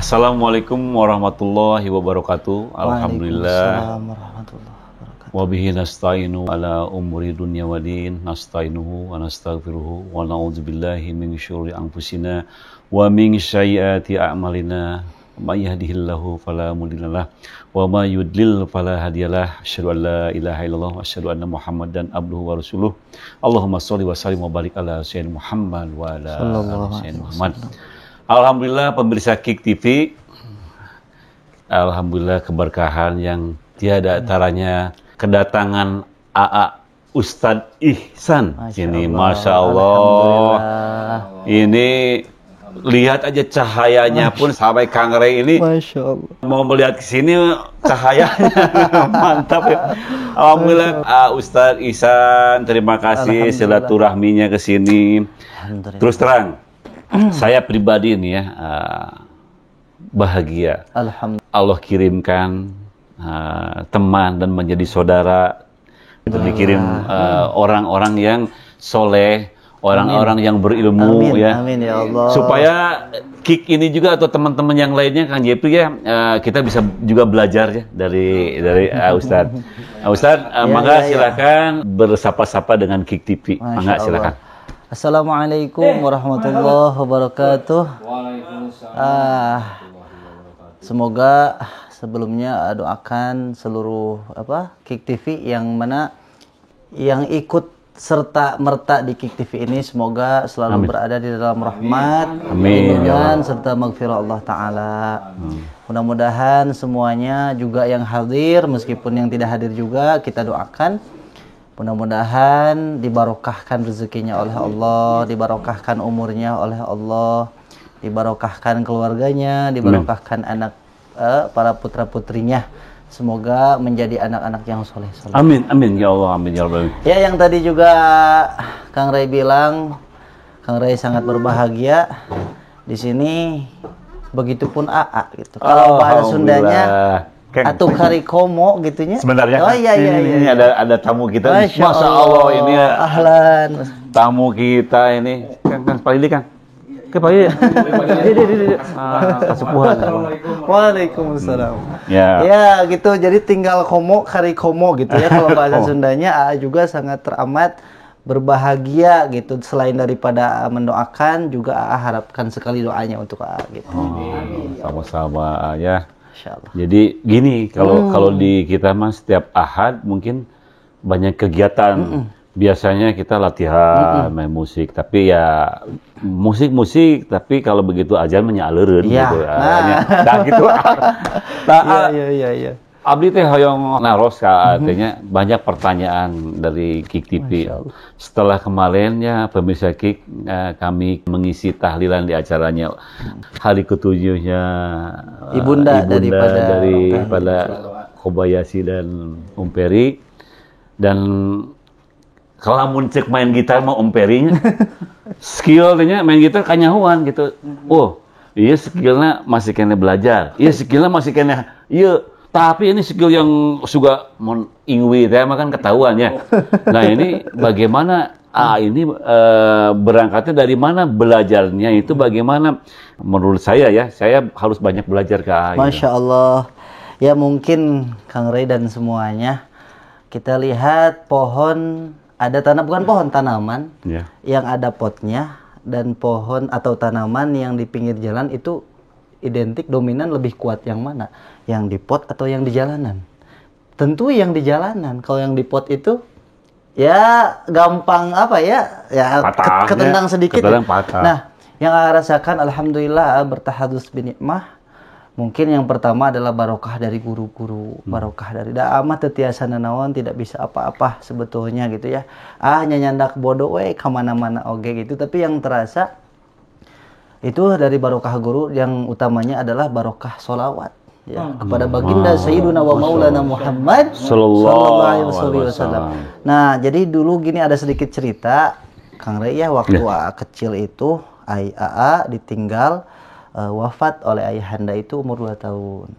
Assalamualaikum warahmatullahi wabarakatuh. Alhamdulillah. Waalaikumsalam warahmatullahi wabarakatuh. Wa bihi nasta'inu ala umuri dunya wa din. Nasta'inuhu wa nastaghfiruhu wa na'udzubillahi min syururi anfusina wa min sayyiati a'malina. May yahdihillahu fala mudhillalah wa may yudlil fala hadiyalah. Asyhadu an la ilaha illallah wa asyhadu anna Muhammadan abduhu wa rasuluh. Allahumma shalli wa sallim wa barik ala sayyidina Muhammad wa ala ali sayyidina Muhammad. Alhamdulillah pemirsa KIK TV, alhamdulillah keberkahan yang tiada taranya kedatangan AA Ustadz Ihsan. Ini Masya Allah. Ini lihat aja cahayanya pun sampai Kang Rey ini Masya Allah. mau melihat ke sini cahayanya mantap ya. Alhamdulillah Ustadz Ihsan, terima kasih silaturahminya ke sini. Terus terang. Saya pribadi ini ya bahagia. Alhamdulillah. Allah kirimkan teman dan menjadi saudara. Dikirim orang-orang yang soleh, orang-orang yang berilmu. Amin, ya. amin ya Allah. Supaya KIK ini juga atau teman-teman yang lainnya, Kang Jepri ya, kita bisa juga belajar ya dari Ustadz. Ustadz, maka silakan bersapa-sapa dengan KIK TV. Maka silakan. Assalamualaikum warahmatullahi wabarakatuh. Semoga sebelumnya doakan seluruh KIK TV yang ikut serta merta di KIK TV ini, semoga selalu berada di dalam rahmat, perlindungan serta maghfirah Allah Ta'ala. Mudah-mudahan semuanya juga yang hadir meskipun yang tidak hadir juga kita doakan. Mudah-mudahan dibarokahkan rezekinya oleh Allah, dibarokahkan umurnya oleh Allah, dibarokahkan keluarganya, dibarokahkan anak para putra-putrinya. Semoga menjadi anak-anak yang soleh. Amin, amin ya Allah, amin ya Rabbal. Ya, yang tadi juga Kang Rey bilang, Kang Rey sangat berbahagia di sini. Begitupun AA gitu. Kalau bahasa Sundanya atau karikomo gitunya. Sebenarnya oh iya ini ada tamu kita. Masya Allah ini ahlan. Tamu kita ini Kang Palili Kang. Ke Palili. Kasupuhan. Waalaikumsalam. Ya gitu. Jadi tinggal komo karikomo gitu ya kalau bahasa Sundanya. AA juga sangat teramat berbahagia gitu. Selain daripada mendoakan, juga AA harapkan sekali doanya untuk AA gitu. Sama-sama ya. Jadi gini, kalau di kita mah setiap Ahad mungkin banyak kegiatan. Biasanya kita latihan, main musik, tapi ya musik tapi kalau begitu azan menyalereun gitu. Nah gitu. Iya. Abdi teh hoyong naros artinya banyak pertanyaan dari KIK TV. Setelah kemarin ya pemirsa KIK kami mengisi tahlilan di acaranya hari ke-7-nya Ibunda daripada Kobayashi dan Umperi. Dan kalau muncik main gitar mau Umperinya skillnya main gitar kanyahuan gitu. Oh, iya skillnya masih kena belajar. Iya skillnya masih kena. Iya. Tapi ini skill yang juga ingwi, kan ketahuan ya. Nah ini bagaimana ini berangkatnya dari mana, belajarnya itu bagaimana? Menurut saya ya, saya harus banyak belajar ke AA. Masya Allah. Ya mungkin Kang Rey dan semuanya, kita lihat pohon, ada tanaman yang ada potnya, dan pohon atau tanaman yang di pinggir jalan itu identik dominan lebih kuat yang mana? Yang di pot atau yang di jalanan? Tentu yang di jalanan. Kalau yang di pot itu ya gampang ketendang sedikit. Nah, yang saya rasakan alhamdulillah bertahadus binikmah. Mungkin yang pertama adalah barokah dari guru-guru, barokah dari daamah tetiasa nanawan, tidak bisa apa-apa sebetulnya gitu ya. Nyandak bodoh kemana-mana oge gitu. Tapi yang terasa itu dari barokah guru, yang utamanya adalah barokah solawat ya, kepada baginda Sayyiduna wa Maulana Muhammad sallallahu alaihi wasallam. Nah, jadi dulu gini, ada sedikit cerita Kang Rey ya, waktu AA kecil itu AA ditinggal wafat oleh ayahanda itu umur 2 tahun.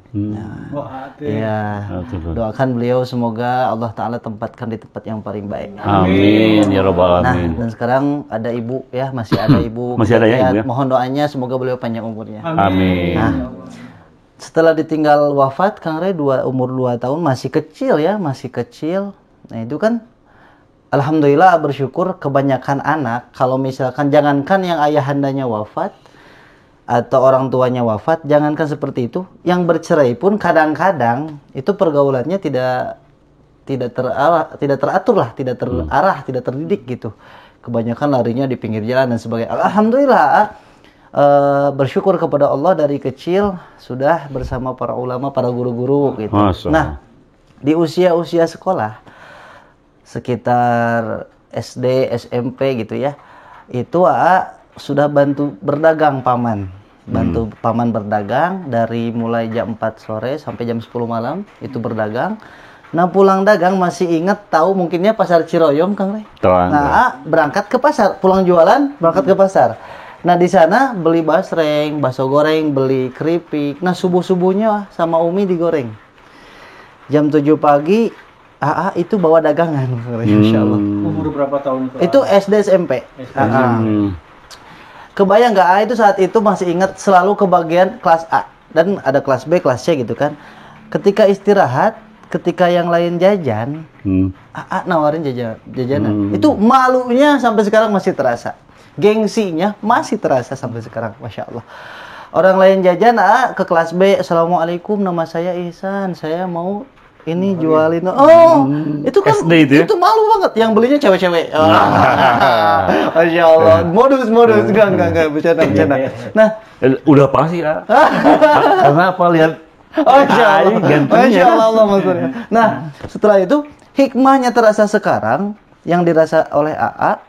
Wah, Ya, doakan beliau semoga Allah Ta'ala tempatkan di tempat yang paling baik. Amin ya rabbal Nah, alamin. dan sekarang ada ibu ya, masih ada ibu. Masih ada ya, Ibu ya? Mohon doanya semoga beliau panjang umurnya. Amin. Nah, setelah ditinggal wafat, Kang Rey umur 2 tahun, masih kecil ya, masih kecil. Nah itu kan, alhamdulillah bersyukur kebanyakan anak, kalau misalkan jangankan yang ayahandanya wafat, atau orang tuanya wafat, jangankan seperti itu, yang bercerai pun kadang-kadang itu pergaulannya tidak teratur lah, tidak terarah, tidak terdidik gitu. Kebanyakan larinya di pinggir jalan dan sebagainya. Alhamdulillah bersyukur kepada Allah dari kecil sudah bersama para ulama, para guru-guru gitu. Nah, di usia-usia sekolah sekitar SD, SMP gitu ya, itu sudah bantu berdagang paman. Bantu paman berdagang dari mulai jam 4 sore sampai jam 10 malam itu berdagang. Nah, pulang dagang masih ingat tahu mungkinnya pasar Ciroyom, Kang Rey. Nah, berangkat ke pasar, pulang jualan berangkat ke pasar. Nah, di sana beli basreng, bakso goreng, beli keripik. Nah, subuh-subuhnya sama Umi digoreng. Jam 7 pagi itu bawa dagangan, Masya Allah. Umur berapa tahun itu? Itu SD SMP. Kebayang nggak itu saat itu masih ingat selalu kebagian kelas A dan ada kelas B, kelas C gitu kan. Ketika istirahat, ketika yang lain jajan, nawarin jajanan. Itu malunya sampai sekarang masih terasa. Gengsinya masih terasa sampai sekarang, Masya Allah. Orang lain jajan, ke kelas B, Assalamualaikum, nama saya Ihsan, saya mau ini jualin. Itu kan SD itu malu banget. Yang belinya cewek-cewek. Masya Allah. Modus. Enggak. Bercanda. Nah, udah pasti ya. Karena apa lihat? Masya Allah maksudnya. Nah, setelah itu hikmahnya terasa sekarang yang dirasa oleh AA.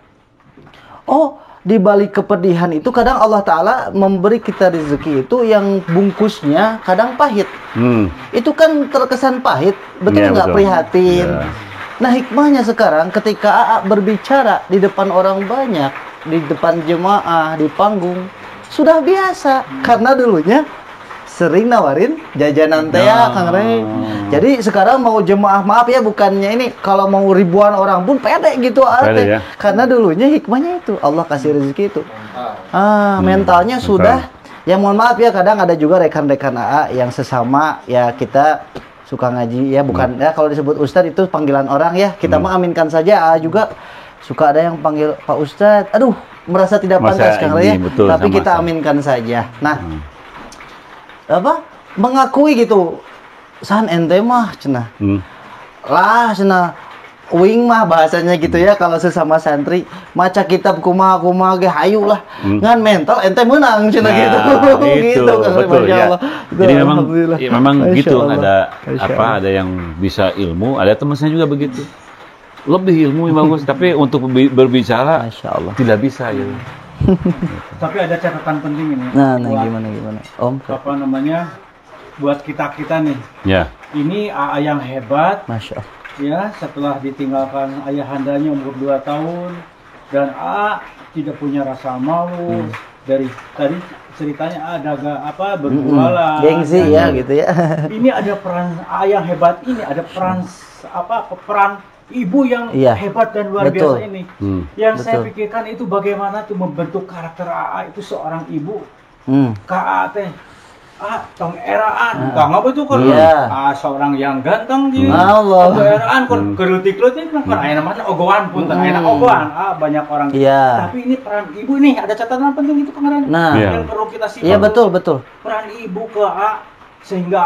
Di balik kepedihan itu kadang Allah Ta'ala memberi kita rezeki itu yang bungkusnya kadang pahit. Itu kan terkesan pahit, betul nggak? Prihatin. Nah, hikmahnya sekarang ketika AA berbicara di depan orang banyak, di depan jemaah, di panggung, sudah biasa. Karena dulunya sering nawarin jajanan teh, Kang Rey. Jadi sekarang mau jemaah, maaf ya, bukannya ini, kalau mau ribuan orang pun pede gitu ya. Karena dulunya hikmahnya itu Allah kasih rezeki itu. Mentalnya sudah. Ya mohon maaf ya, kadang ada juga rekan-rekan AA yang sesama ya, kita suka ngaji ya, bukan ya kalau disebut Ustadz itu panggilan orang ya, kita mah aminkan saja. AA juga suka ada yang panggil Pak Ustadz, aduh merasa tidak pantas Kang Rey ya, tapi kita aminkan saja. Nah, mengakui gitu, san ente mah cenah lah, cenah wing mah bahasanya gitu ya, kalau sesama santri maca kitab kumaha ge hayu lah, ngan mental ente menang cenah gitu. Gitu betul ya. Jadi memang gitu, Allah. ada yang bisa ilmu, ada teman saya juga begitu, lebih ilmu yang bagus, tapi untuk berbicara tidak bisa ya. Tapi ada catatan penting ini. Nah gimana Om? Apa namanya, buat kita nih ya, ini AA yang hebat, Masya Allah ya, setelah ditinggalkan ayahandanya umur 2 tahun dan AA tidak punya rasa malu. Dari tadi ceritanya ada berjualan, gengsi ya gitu ya. Ini ada peran AA yang hebat, ini ada peran peran ibu yang hebat dan luar biasa ini. Yang saya pikirkan itu bagaimana tuh membentuk karakter AA itu seorang ibu. Ka teh tong eraan, tong apa tuh kan? Seorang yang ganteng gitu. Tong eraan kon kerutik-kerutik kan aya namanya ogohan pun teh enak ogohan. Banyak orang. Tapi ini peran ibu nih, ada catatan penting itu kemarin yang perlu kita simak. Iya betul. Peran ibu ke AA sehingga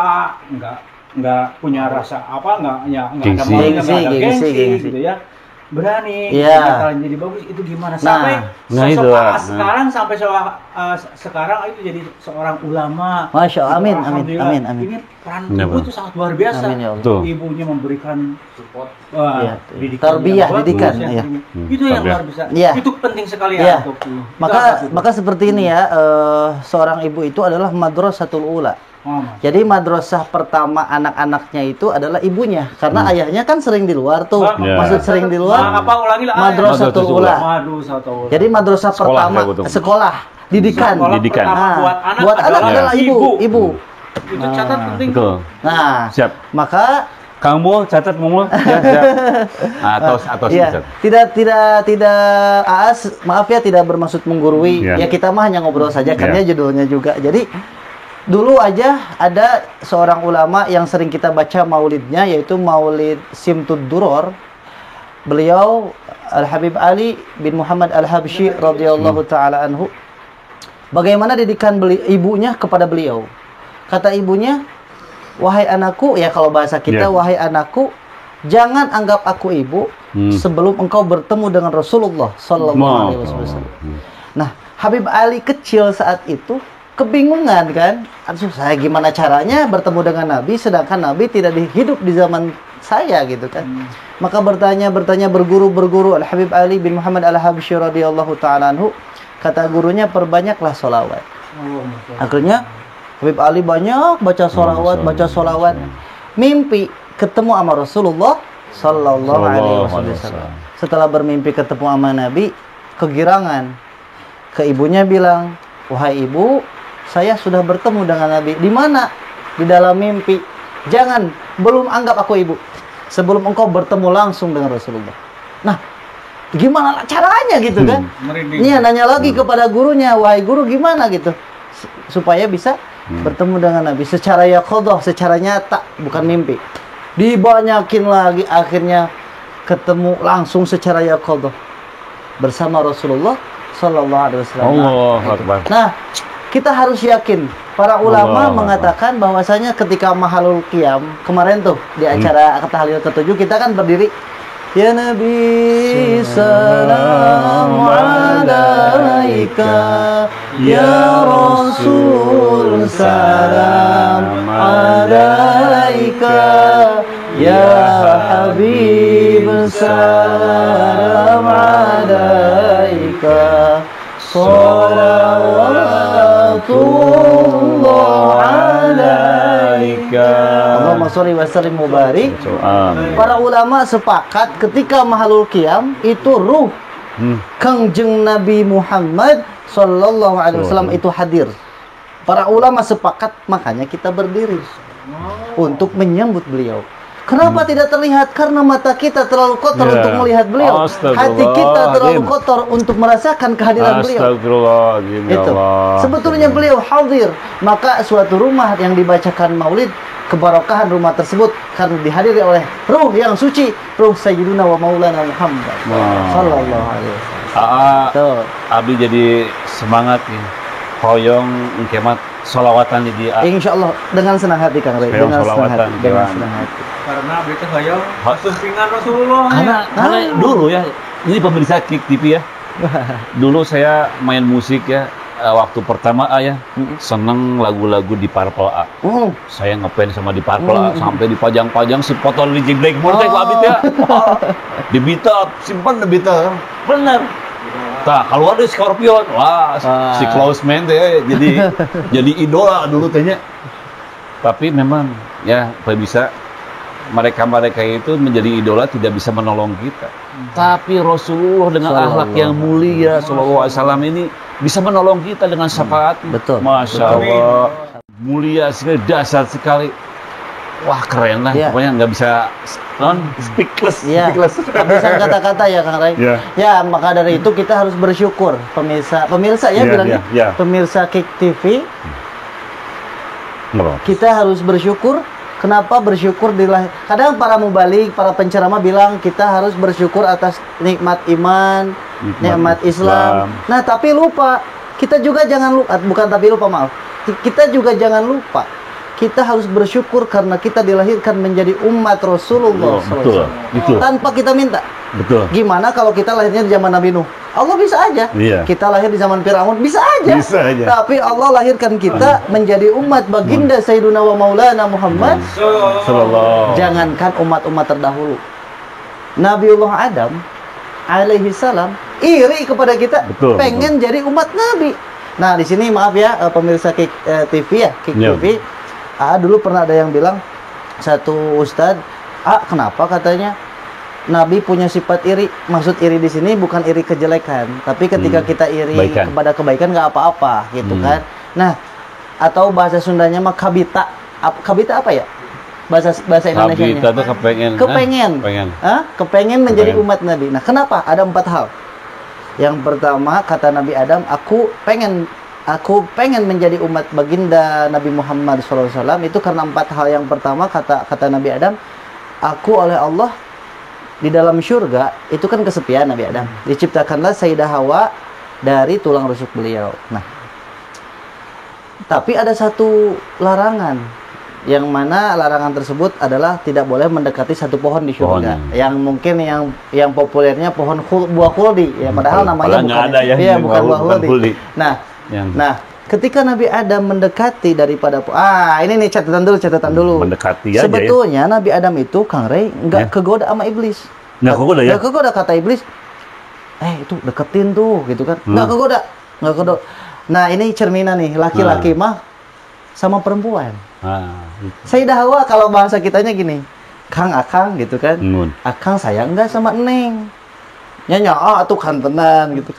nggak punya rasa nggak ada gengsi gitu ya, berani jadi bagus. Itu gimana sampai sekarang itu jadi seorang ulama. Masya Allah, amin. Ini peran ibu itu sangat luar biasa. Ibunya memberikan support, didikan ya. Itu yang luar biasa. Itu penting sekali ya. Maka seperti ini ya, seorang ibu itu adalah madrasatul ula. Jadi madrasah pertama anak-anaknya itu adalah ibunya, karena ayahnya kan sering di luar tuh. Maksud sering di luar, madrasatul ula. Jadi madrasah pertama sekolah. didikan. Didikan. Buat anak adalah ibu. Itu catat penting. Betul. Nah, siap. Maka kamu catat mulu ya, siap. Atau ya, tidak Aas, maaf ya, tidak bermaksud menggurui. Ya kita mah hanya ngobrol saja kan ya judulnya juga. Jadi dulu aja ada seorang ulama yang sering kita baca maulidnya, yaitu Maulid Simtud Duror. Beliau Al-Habib Ali bin Muhammad Al-Habsyi radhiyallahu taala anhu. Bagaimana didikan ibunya kepada beliau? Kata ibunya, wahai anakku, ya kalau bahasa kita, wahai anakku, jangan anggap aku ibu sebelum engkau bertemu dengan Rasulullah sallallahu alaihi wasallam. Nah, Habib Ali kecil saat itu kebingungan kan, aduh saya gimana caranya bertemu dengan Nabi sedangkan Nabi tidak hidup di zaman saya gitu kan. Maka bertanya berguru Al-Habib Ali bin Muhammad Al-Habsyi radhiyallahu taala anhu, kata gurunya, perbanyaklah sholawat. Akhirnya Habib Ali banyak baca sholawat, mimpi ketemu sama Rasulullah sallallahu alaihi wasallam. Setelah bermimpi ketemu sama Nabi, kegirangan, ke ibunya bilang, wahai ibu, saya sudah bertemu dengan Nabi. Di mana? Di dalam mimpi. Jangan, belum anggap aku ibu sebelum engkau bertemu langsung dengan Rasulullah. Nah, gimana caranya gitu kan? Nia nanya lagi kepada gurunya, wahai guru gimana gitu supaya bisa bertemu dengan Nabi secara yaqadhah, secara nyata, bukan mimpi. Dibanyakin lagi, akhirnya ketemu langsung secara yaqadhah bersama Rasulullah sallallahu alaihi wasallam. Allahu Akbar. Nah, kita harus yakin. Para ulama mengatakan bahwasanya ketika Mahalul Qiyam kemarin tuh di acara tahlil ke-7 kita kan berdiri, ya Nabi salam alaika, ya Rasul salam alaika, ya Habib salam alaika, salawatullah alaika, Allahumma sholli wa sallim mubarik. Para ulama sepakat ketika Mahalul Qiyam itu ruh Kangjeng Nabi Muhammad sallallahu alaihi wasallam itu hadir. Para ulama sepakat, makanya kita berdiri untuk menyambut beliau. Kenapa tidak terlihat? Karena mata kita terlalu kotor untuk melihat beliau. Hati kita terlalu kotor untuk merasakan kehadiran beliau. Itu. Sebetulnya beliau hadir. Maka suatu rumah yang dibacakan maulid, kebarokahan rumah tersebut karena dihadiri oleh ruh yang suci, ruh Sayyidina wa Maulana Muhammad sallallahu alaihi wasallam. Abi jadi semangat nih. Hoyong kemat solawatan di dia. Insyaallah dengan senang hati Kang Ray. Dengan senang hati. Karena berita hoyong sumpingan Rasulullah. Karena dulu ya, ini pemirsa Kik TV ya. Dulu saya main musik ya. Waktu pertama ya, seneng lagu-lagu di Purple A. Saya ngefans sama di Purple A sampai dipajang-pajang si potol di Blackmore teh abit ya. Di Beatles, simpan di Beatles. Bener. Nah, kalau ada Scorpion, wah, si Klausman teh jadi idola dulu tehnya. Tapi memang ya bisa mereka itu menjadi idola tidak bisa menolong kita. Tapi Rasulullah dengan akhlak yang mulia sallallahu alaihi wasallam ini bisa menolong kita dengan syafaat. Betul. Masya Allah. Mulia sekali, dasar sekali. Wah, keren lah. Pokoknya nggak bisa speechless. Habisan kata-kata ya Kang Ray. Ya, maka dari itu kita harus bersyukur. Pemirsa ya bilangnya. Pemirsa Kik TV. Kita harus bersyukur. Kenapa bersyukur kadang para mubalik, para penceramah bilang kita harus bersyukur atas nikmat iman, nikmat Islam. Nah, tapi lupa, kita juga jangan lupa, kita juga jangan lupa, kita harus bersyukur karena kita dilahirkan menjadi umat Rasulullah SAW. Tanpa kita minta. Betul. Gimana kalau kita lahirnya di zaman Nabi Nuh? Allah bisa aja. Kita lahir di zaman Firaun, bisa aja. Tapi Allah lahirkan kita menjadi umat baginda Sayyiduna wa Maulana Muhammad sallallahu. Jangankan umat-umat terdahulu, Nabiullah Adam alaihi salam iri kepada kita, pengen jadi umat Nabi. Nah, di sini maaf ya pemirsa Kik TV ya, Kik TV. Dulu pernah ada yang bilang, satu ustadz, kenapa katanya Nabi punya sifat iri. Maksud iri di sini bukan iri kejelekan, tapi ketika kita iri kepada kebaikan nggak apa-apa, gitu kan. Nah, atau bahasa Sundanya mah kabita. Kabita apa ya? Bahasa Indonesianya. Kabita itu kepengen menjadi umat Nabi. Nah, kenapa? Ada 4 hal. Yang pertama, kata Nabi Adam, aku pengen menjadi umat baginda Nabi Muhammad SAW itu karena 4 hal. Yang pertama, kata Nabi Adam, aku oleh Allah di dalam syurga itu kan kesepian. Nabi Adam diciptakanlah Sayyidah Hawa dari tulang rusuk beliau. Nah, tapi ada satu larangan, yang mana larangan tersebut adalah tidak boleh mendekati satu pohon di syurga. Yang mungkin yang populernya pohon buah khuldi ya, padahal namanya bukan buah khuldi. Nah, ketika Nabi Adam mendekati daripada ini nih catatan dulu. Mendekati aja. Sebetulnya ya. Nabi Adam itu Kang Rey nggak kegoda sama iblis. Nggak kegoda kata iblis. Itu deketin tuh gitu kan. Nggak kegoda. Nah, ini cerminan nih, laki-laki mah sama perempuan. Sayyidah Hawa kalau bahasa kitanya gini, Akang gitu kan. Akang sayang enggak sama Neng? Nya atuh kantenan gitu.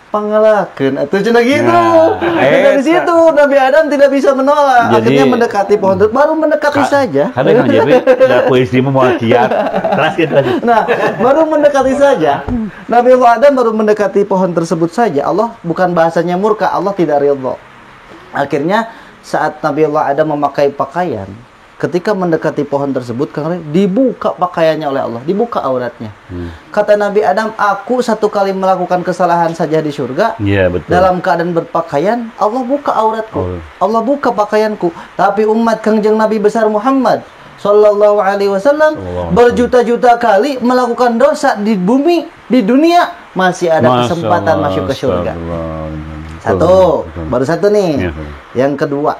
Pangalakeun atuh cenah gitu. Dari situ Nabi Adam tidak bisa menolak. Akhirnya mendekati pohon tersebut, baru mendekati saja. Ada kan jadi aku istrimu mau kiat. Nah, baru mendekati saja. Nabi Adam baru mendekati pohon tersebut saja. Allah bukan bahasanya murka, Allah tidak ridha. Akhirnya saat Nabi Adam memakai pakaian, ketika mendekati pohon tersebut, dibuka pakaiannya oleh Allah, dibuka auratnya. Kata Nabi Adam, aku satu kali melakukan kesalahan saja di surga, dalam keadaan berpakaian, Allah buka auratku, Allah buka pakaianku. Tapi umat Kangjeng Nabi besar Muhammad Sallallahu Alaihi Wasallam berjuta-juta kali melakukan dosa di bumi, di dunia, masih ada kesempatan masuk ke surga. Baru satu nih. Yang kedua,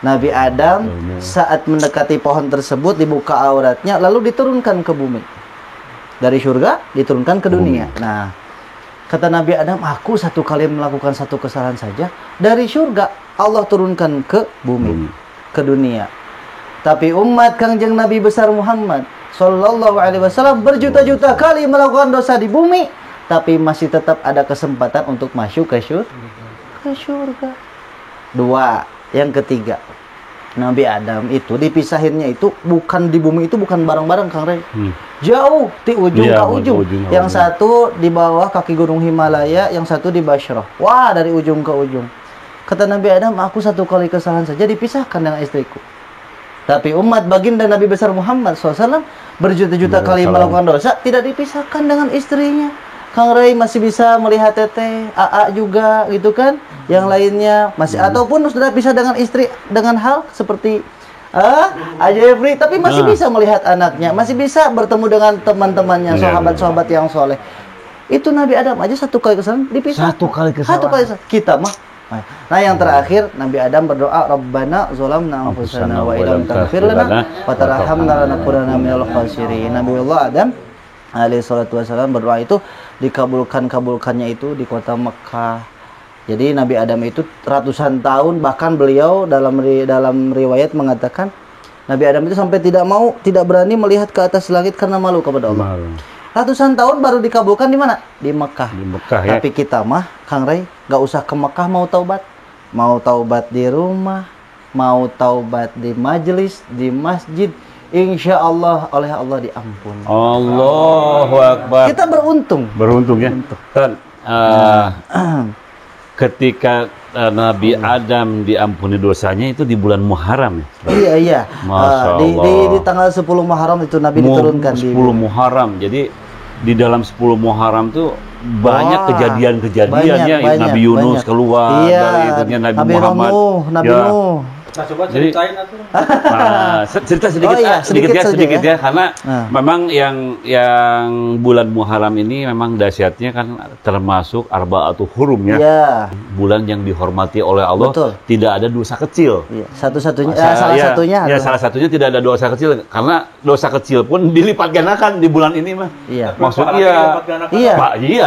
Nabi Adam saat mendekati pohon tersebut dibuka auratnya, lalu diturunkan ke bumi. Dari surga diturunkan ke dunia. Nah, kata Nabi Adam, aku satu kali melakukan satu kesalahan saja, dari surga Allah turunkan ke bumi, ke dunia. Tapi umat Kangjeng Nabi besar Muhammad Sallallahu Alaihi Wasallam berjuta-juta kali melakukan dosa di bumi, tapi masih tetap ada kesempatan untuk masuk ke surga. Dua. Yang ketiga, Nabi Adam itu dipisahinnya itu bukan di bumi, itu bukan bareng-bareng Kang Rey. Jauh di ujung ke ujung. Yang satu di bawah kaki gunung Himalaya, yang satu di Bashrah. Wah, dari ujung ke ujung. Kata Nabi Adam, aku satu kali kesalahan saja dipisahkan dengan istriku. Tapi umat baginda Nabi besar Muhammad SAW berjuta-juta kali melakukan dosa, tidak dipisahkan dengan istrinya. Kang Rey masih bisa melihat teteh, AA juga gitu kan. Yang lainnya masih ataupun sudah bisa dengan istri dengan hal seperti Jeffrey, tapi masih bisa melihat anaknya, masih bisa bertemu dengan teman-temannya, sahabat-sahabat yang soleh. Itu Nabi Adam aja satu kali kesalahan dipisah. Satu kali kesalahan. Kita mah. Nah, yang terakhir Nabi Adam berdoa, Rabbana zalamna anfusana wa illam taghfir lana wa tarhamna lanakunanna minal khasirin. Nabiullah Adam alaihi salatu wasallam berdoa itu dikabulkannya itu di kota Mekah. Jadi Nabi Adam itu ratusan tahun, bahkan beliau dalam riwayat mengatakan Nabi Adam itu sampai tidak berani melihat ke atas langit karena malu kepada Allah. Ratusan tahun baru dikabulkan di mana? Di Mekah. Ya. Tapi kita mah Kang Rey nggak usah ke Mekah mau taubat di rumah, mau taubat di majelis, di masjid. Insya Allah oleh Allah diampuni. Allahu Akbar. Kita beruntung ya. Dan ketika Nabi Adam diampuni dosanya itu di bulan Muharram. Iya. Di tanggal 10 Muharram itu Nabi diturunkan 10 Muharram. Jadi di dalam 10 Muharram tuh banyak kejadian-kejadiannya. Nabi Yunus keluar dari itunya, Nabi Muhammad. Nabi Nuh. Nah, coba ceritain cerita sedikit ya, karena memang yang bulan Muharram ini memang dahsyatnya kan termasuk Arba'atul Hurum ya. Bulan yang dihormati oleh Allah. Betul. Tidak ada dosa kecil. Salah satunya tidak ada dosa kecil, karena dosa kecil pun dilipat gandakan di bulan ini mah. Maksudnya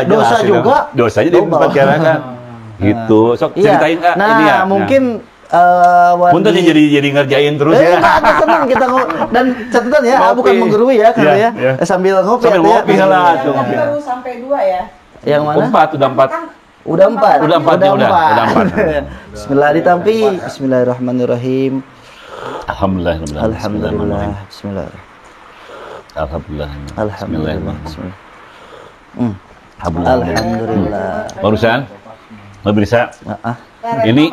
dosa juga dosanya dilipat gandakan. Gitu. Sok ceritain mungkin Punten jadi ngerjain terus ya. Enggak senang kita dan catatan ya, bukan menggurui ya karena ya. Sambil ngopi ya. lah tuh ngopi. Baru sampai 2 ya. Yang mana? 4, udah 4. Udah 4. Udah 4. Bismillah ditampi. Bismillahirrahmanirrahim. Alhamdulillah. Alhamdulillah. Bismillah. Alhamdulillah. Alhamdulillah. Bismillah. Alhamdulillah. Barusan bisa. Ini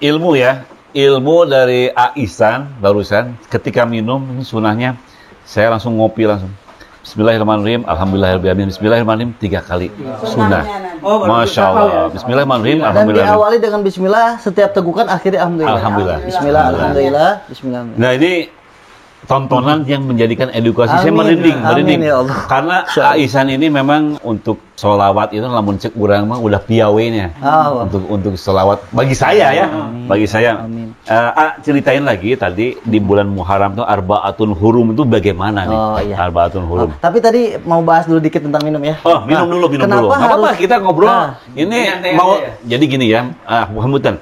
ilmu ya. Ilmu dari Aisan barusan ketika minum ini sunahnya saya langsung ngopi langsung. Bismillahirrahmanirrahim. Alhamdulillahirrahmanirrahim. Bismillahirrahmanirrahim 3 kali. Sunnah. Masya Allah. Bismillahirrahmanirrahim. Dan diawali dengan Bismillah setiap tegukan akhirnya Alhamdulillah. Alhamdulillah. Bismillah. Alhamdulillah. Bismillah. Nah ini tontonan yang menjadikan edukasi. Saya merinding. Ya Allah. Karena Aisan ini memang untuk sholawat itu lamun cek urang mah udah piawainya. Untuk sholawat bagi saya ya. Bagi saya. Ceritain lagi tadi di bulan Muharram tuh Arba'atun Hurum itu bagaimana nih? Iya. Arba'atun Hurum. Tapi tadi mau bahas dulu dikit tentang minum ya. Minum dulu. Kenapa apa-apa kita ngobrol. Ini mau jadi gini ya. Muhammadan.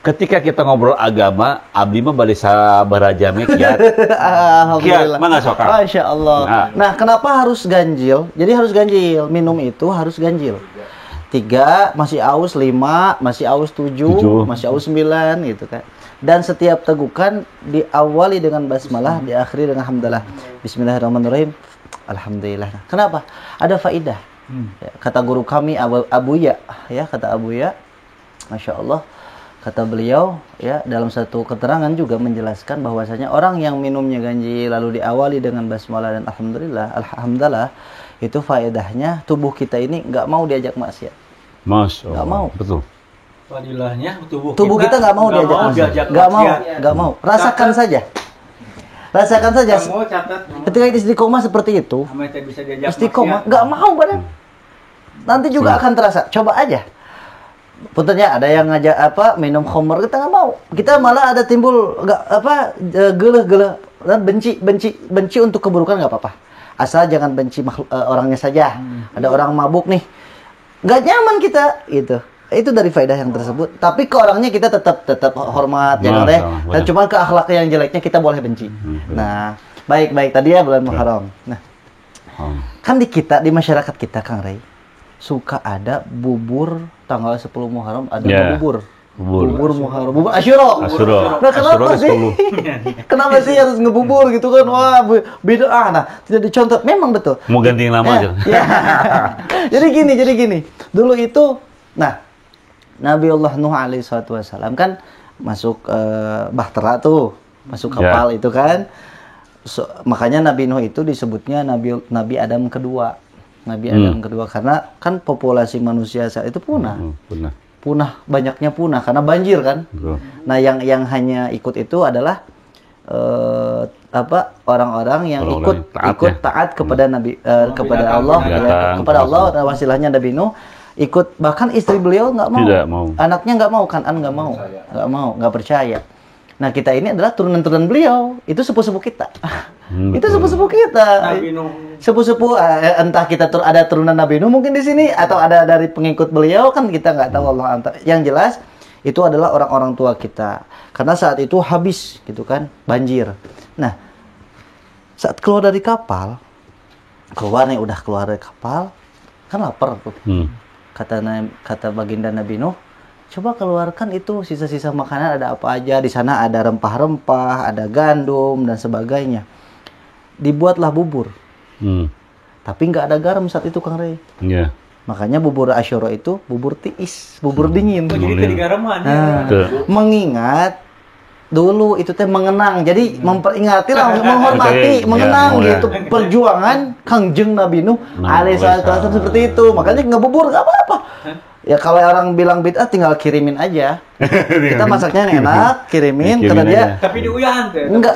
Ketika kita ngobrol agama, abdi mah bari sabarajame kiat. Alhamdulillah. Kiat mana soka? Masya Allah. Nah, kenapa harus ganjil? Jadi harus ganjil. Minum itu harus ganjil. 3, masih aus 5, masih aus 7, masih aus 9 gitu kan. Dan setiap tegukan diawali dengan basmalah, diakhiri dengan hamdalah. Bismillahirrahmanirrahim. Alhamdulillah. Kenapa? Ada faidah. Kata guru kami Abuya, ya, kata Abuya. Masya Allah. Kata beliau, ya, dalam satu keterangan juga menjelaskan bahwasanya orang yang minumnya ganjil lalu diawali dengan basmalah dan alhamdulillah, itu faedahnya tubuh kita ini nggak mau diajak maksiat. Masya Allah. Nggak mau. Betul. Fadilahnya tubuh kita nggak mau diajak maksiat. Nggak mau. Rasakan saja. Ketika istiqomah seperti itu, istiqomah nggak mau badan. Nanti juga akan terasa. Coba aja. Puntennya ada yang ngajak minum khamr, kita nggak mau. Kita malah ada timbul geleh dan benci untuk keburukan nggak apa-apa. Asal jangan benci orangnya saja. Ada orang mabuk nih, nggak nyaman kita gitu. Itu dari faedah yang tersebut. Tapi ke orangnya kita tetap hormat, jangan deh. Dan cuma ke akhlak yang jeleknya kita boleh benci. Nah, baik tadi ya bulan Muharram. Nah, kan di masyarakat kita Kang Ray suka ada bubur tanggal 10 Muharram ada bubur Muharram, bubur Asyura. Nah, kenapa sih? Kenapa sih harus ngebubur gitu kan? Wah, beda. Nah, tidak dicontoh. Memang betul. Mau ganti nama aja. Ya. Jadi gini. Dulu itu, nah, Nabi Allah Nuh alaihi wasallam kan masuk bahtera tuh, masuk kapal itu kan. Makanya Nabi Nuh itu disebutnya Nabi Adam kedua. Nabi Adam kedua karena kan populasi manusia saat itu punah. Banyaknya punah karena banjir kan. Nah, yang hanya ikut itu adalah orang-orang yang ikut taat kepada Nabi kepada Allah kepada Allah, dan wasilahnya Nabi Nuh ikut, bahkan istri beliau nggak mau. Anaknya nggak mau, Kanan nggak percaya. Nah, kita ini adalah turunan-turunan beliau. Itu sepupu-sepupu kita. Itu sepupu-sepupu kita. Sepupu-sepupu entah kita ada turunan Nabi Nuh mungkin di sini atau ada dari pengikut beliau, kan kita nggak tahu Allah. Yang jelas itu adalah orang-orang tua kita. Karena saat itu habis gitu kan, banjir. Nah, saat keluar dari kapal, udah keluar dari kapal, kan lapar tuh. Kata baginda Nabi Nuh, coba keluarkan itu sisa-sisa makanan, ada apa aja di sana, ada rempah-rempah, ada gandum dan sebagainya. Dibuatlah bubur. Tapi nggak ada garam saat itu, Kang Ray. Makanya bubur Asyura itu bubur tiis, bubur dingin. Jadi digaraman. Mengingat dulu itu teh mengenang, jadi memperingati lah, menghormati, mengenang gitu perjuangan Kangjeng Nabi Nuh alaihi wasallam seperti itu. Makanya ngebubur nggak apa-apa. Ya kalau orang bilang bid'ah tinggal kirimin aja. Kita masaknya yang enak, kirimin kata dia. Tapi diuyahan tuh. Enggak,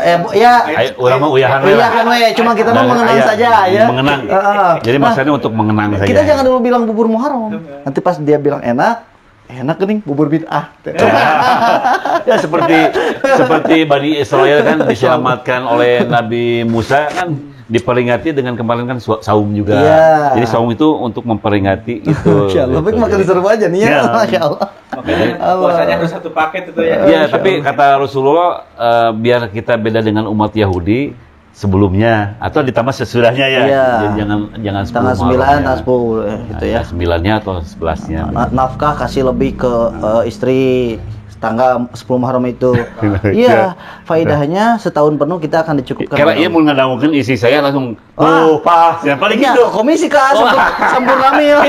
orang mah uyahan. Uyahan cuma kita mau mengenang saja ya. Mengenang. Jadi maksudnya untuk mengenang saja. Kita jangan dulu bilang bubur Muharram. Nanti pas dia bilang enak gening bubur bid'ah. Ya seperti Bani Israel kan diselamatkan oleh Nabi Musa kan diperingati dengan kemarin kan saum juga. Yeah. Jadi saum itu untuk memperingati itu. Masya Allah, gitu. Makin seru aja nih ya. Masya Allah. Puasanya harus satu paket itu ya. Iya, tapi kata Rasulullah biar kita beda dengan umat Yahudi sebelumnya atau ditambah sesudahnya ya. Iya. Jadi jangan tanggal 9, tanggal 10 gitu ya. 9-nya atau 11-nya. Nafkah kasih lebih ke istri tanggal 10 Muharram itu. Iya, faedahnya setahun penuh kita akan dicukupkan. Karena ia mau ngadamukeun isi saya langsung pas ya paling ya, gitu. Komisi ke sempurna mil.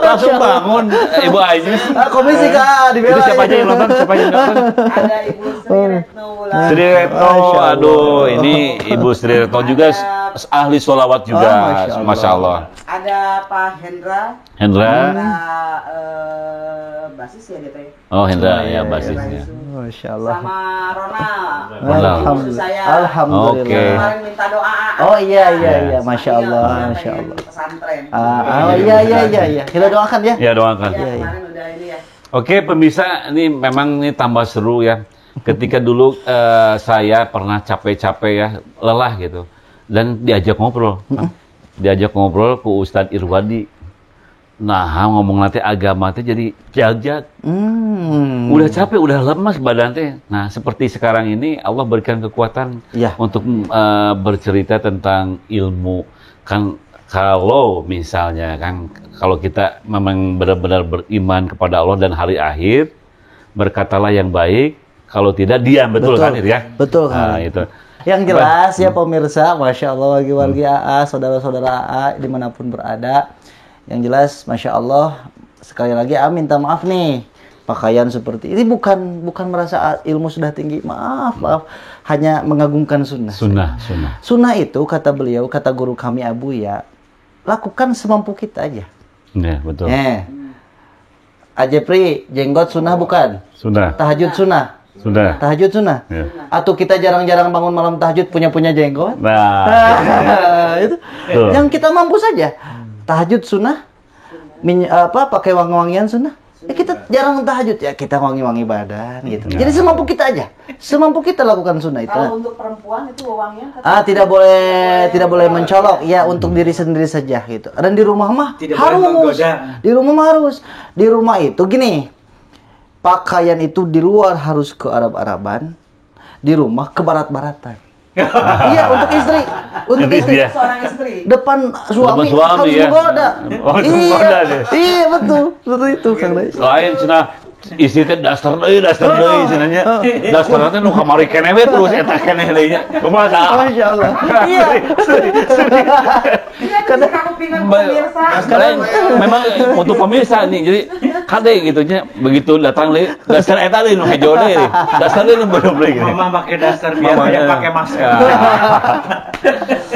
Langsung bangun Ibu Ainus. Komisi ke dibela. Itu siapa aja yang nonton? Ada Ibu Sri Retno Wulandari. Sri Retno, aduh ini Ibu Sri Retno juga ahli sholawat juga, Masya Allah. Ada Pak Hendra. Hendra. Basis ya dia teh. Oh Hendra ya basisnya. Masya Allah. Sama Ronald. Alhamdulillah. Alhamdulillah. Oke. Kemarin minta doa. Oh iya, Masya Allah, Masya Allah. Pesantren. Oh iya. Kita doakan ya. Ya doakan. Ya, kemarin udah ini ya. Oke pemirsa, ini memang ini tambah seru ya. Ketika dulu saya pernah capek-capek ya, lelah gitu, dan diajak ngobrol ke Ustadz Irwadi. Nah ngomong nanti agama teh jadi jagjag. Udah capek, udah lemas badan teh. Nah seperti sekarang ini Allah berikan kekuatan untuk bercerita tentang ilmu. Kan kalau misalnya kan kalau kita memang benar-benar beriman kepada Allah dan hari akhir, berkatalah yang baik. Kalau tidak diam, betul kan itu ya? Betul kan. Nah, itu. Yang jelas ya pemirsa, Masya Allah wargi AA, saudara-saudara AA dimanapun berada. Yang jelas, Masya Allah, sekali lagi minta maaf nih. Pakaian seperti ini bukan merasa ilmu sudah tinggi, maaf, hanya mengagungkan sunnah. Sunnah itu kata beliau, kata guru kami Abu ya, lakukan semampu kita aja. Ya betul. Ajepri, jenggot sunnah bukan? Sunnah. Tahajud sunnah. Sudah. Tahajud sunnah. Ya. Atau kita jarang-jarang bangun malam tahajud punya jenggot. Nah, itu. Yang kita mampu saja. Tahajud sunnah. Pakai wangi-wangian sunnah. Kita jarang tahajud ya, kita wangi-wangi badan gitu. Jadi semampu kita aja. Semampu kita lakukan sunnah itu. Kalau untuk perempuan itu wangian tidak boleh mencolok ya, untuk diri sendiri saja gitu. Dan di rumah mah harus. Di rumah mah harus. Di rumah itu gini. Pakaian itu di luar harus ke Arab-Araban, di rumah ke Barat-Baratan. Iya, untuk istri. Untuk istri. Seorang istri. Depan suami harus menggoda. Iya, betul. Betul itu, Kang Dai. Lain cenah istri teh dasar deui cenanya. Dasarna teh nu kamari keneh we terus eta keneh deui nya. Kumaha tah? Masya Allah. Iya. Karena aku pingin pemirsa. Sekarang memang untuk pemirsa nih, jadi kade gitu nya, begitu datang deui dasar eta deui nu hejo deui. Dasar deui nu bener gitu. Mama pakai dasar biar dia pakai masker.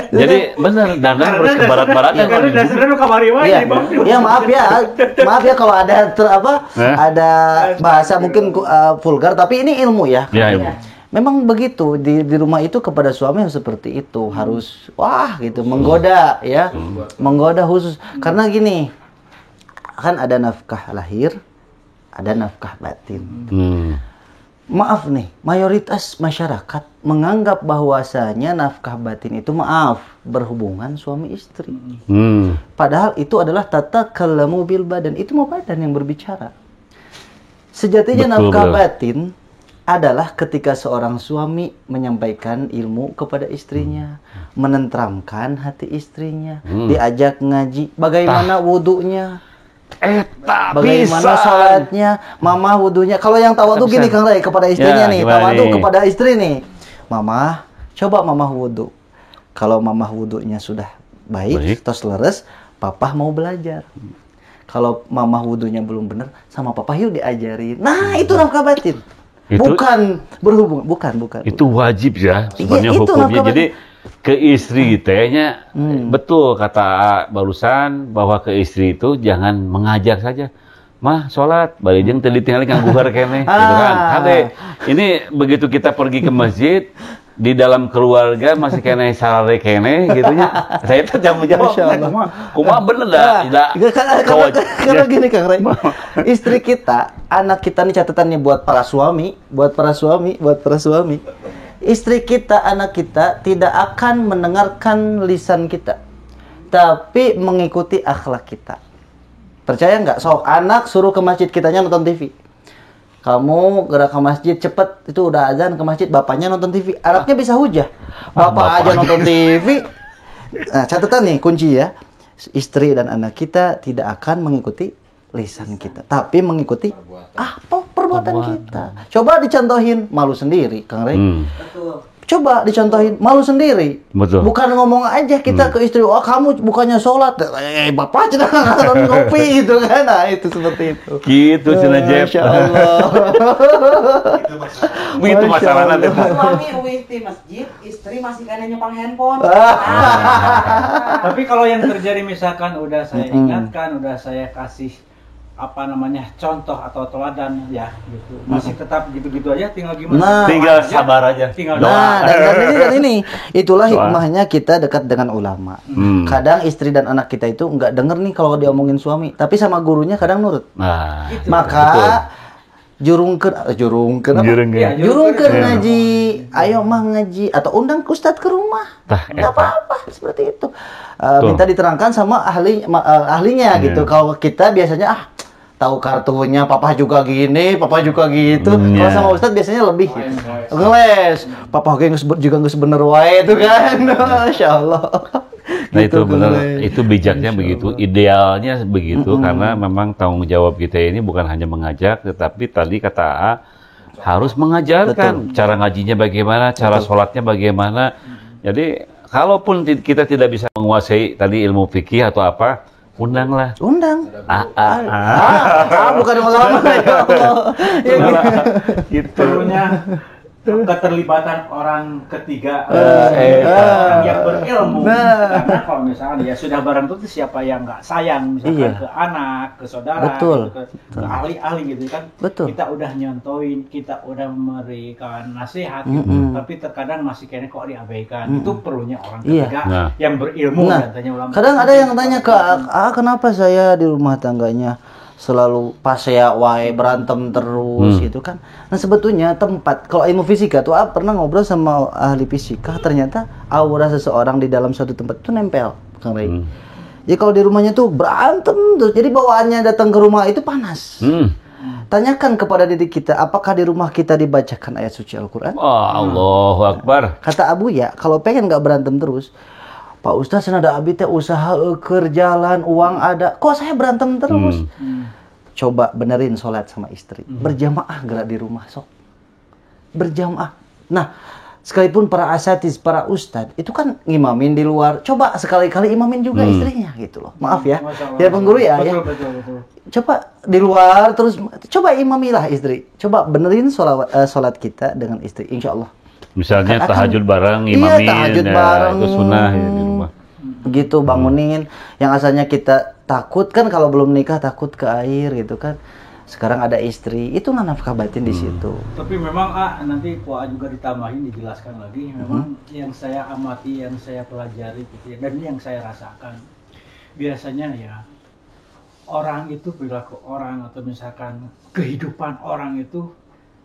Jadi benar dandan harus ke barat-baratan. Karena dasarnya nu kamari wae. Iya, maaf ya kalau ada ada bahasa mungkin vulgar, tapi ini ilmu ya. Iya, ilmu. Memang begitu di rumah itu kepada suami harus seperti itu, harus gitu menggoda ya, menggoda khusus karena gini kan ada nafkah lahir, ada nafkah batin. Maaf nih, mayoritas masyarakat menganggap bahwasanya nafkah batin itu berhubungan suami istri. Padahal itu adalah tatakallamu bil badan, itu mau badan yang berbicara. Sejatinya nafkah batin adalah ketika seorang suami menyampaikan ilmu kepada istrinya, menenteramkan hati istrinya, diajak ngaji, bagaimana wudunya, bagaimana sholatnya, mama wudunya. Kalau yang tawadu gini Kang Ray kepada istrinya nih, tawadu kepada istri nih, mama, coba mama wudu. Kalau mama wudunya sudah baik, terus leres, papa mau belajar. Kalau mama wudunya belum benar, sama papa yuk diajarin. Nah, itu nafkah batin. Bukan berhubungan, bukan. Itu wajib ya sebenarnya hukumnya. Jadi ke istri tehnya betul kata barusan bahwa ke istri itu jangan mengajar saja. Mah sholat, bari jeung teu ditinggali ngangguhar keneh gitu kan. Hade, ini begitu kita pergi ke masjid, di dalam keluarga masih kene sarare kene gitunya. Saya tuh jawab kumaha bener dah. Karena gini Kang Ray. Istri kita, anak kita nih catatannya buat para suami. istri kita, anak kita tidak akan mendengarkan lisan kita, tapi mengikuti akhlak kita. Percaya nggak? Sok anak suruh ke masjid, kitanya nonton TV. Kamu gerak ke masjid cepet, itu udah azan ke masjid, bapaknya nonton TV. Anaknya bisa hujah. Bapak aja nonton TV. Nah, catatan nih kunci ya. Istri dan anak kita tidak akan mengikuti lisan kita, tapi mengikuti perbuatan kita. Coba dicontohin, malu sendiri, Kang Rey. Betul. Coba dicontohin, malu sendiri. Betul. Bukan ngomong aja kita ke istri, oh kamu bukannya sholat, bapak aja ngopi gitu kan. Nah itu seperti itu. Gitu Cina Jeb. Masya Allah. Begitu masalahnya. Suami uwih di masjid, istri masih kena nyepang handphone. Tapi kalau yang terjadi misalkan udah saya ingatkan, udah saya kasih contoh atau teladan ya gitu, masih tetap gitu-gitu aja, tinggal gimana? Nah, tinggal sabar aja, tinggal dan ini itulah hikmahnya kita dekat dengan ulama. Kadang istri dan anak kita itu nggak denger nih kalau diomongin suami, tapi sama gurunya kadang nurut. Nah, gitu. Maka jurungkeun ngaji, ayo mah ngaji atau undang ustadz ke rumah, nggak apa-apa seperti itu. Minta diterangkan sama ahlinya gitu. Kalau kita biasanya tahu kartunya, papa juga gini, papa juga gitu. Kalau sama ustadz biasanya lebih ngeles, papa juga nggak bener wae itu kan. Masya Allah. Nah gitu, itu benar, itu bijaknya begitu, idealnya begitu, karena memang tanggung jawab kita ini bukan hanya mengajak, tetapi tadi kata A, harus mengajarkan cara ngajinya bagaimana, cara sholatnya bagaimana. Jadi kalaupun kita tidak bisa menguasai tadi ilmu fikih atau apa, undanglah. Undang. Bukan ngomong ya gitu. Keterlibatan orang ketiga, orang yang berilmu. Karena kalau misalnya ya sudah barang tentu siapa yang nggak sayang misalkan ke anak, ke saudara, betul. Ke ahli-ahli gitu kan. Betul. Kita udah nyontoin, kita udah memberikan nasihat, tapi terkadang masih kayaknya kok diabaikan. Itu perlunya orang ketiga yang berilmu. Katanya ulama. Kadang ada yang tanya ke kenapa saya di rumah tangganya selalu pas ya wae berantem terus gitu kan. Nah sebetulnya tempat, kalau ilmu fisika tuh pernah ngobrol sama ahli fisika, ternyata aura seseorang di dalam suatu tempat itu nempel, Kang Rey. Jadi kalau di rumahnya tuh berantem terus, jadi bawaannya datang ke rumah itu panas. Tanyakan kepada diri kita, apakah di rumah kita dibacakan ayat suci Al-Quran? Allahu Akbar. Kata Abu ya, kalau pengen nggak berantem terus, Pak Ustadz, senada abi teh usaha kerjaan, uang ada, kok saya berantem terus? Coba benerin sholat sama istri, berjamaah gerak di rumah, sok berjamaah. Nah, sekalipun para asatiz, para ustadz itu kan ngimamin di luar, coba sekali-kali imamin juga istrinya gitu loh. Maaf ya, ya pengguru ya. Betul. Coba di luar terus, coba imamilah istri, coba benerin sholat kita dengan istri, insya Allah. Misalnya tahajud bareng, imamin, tahajud bareng, itu sunnah ya, di rumah. Begitu bangunin, yang asalnya kita takut kan kalau belum nikah takut ke air gitu kan. Sekarang ada istri, itu nggak nafkah batin di situ. Tapi memang nanti juga ditambahin, dijelaskan lagi. Memang yang saya amati, yang saya pelajari gitu ya, dan yang saya rasakan, biasanya ya orang itu, perilaku orang atau misalkan kehidupan orang itu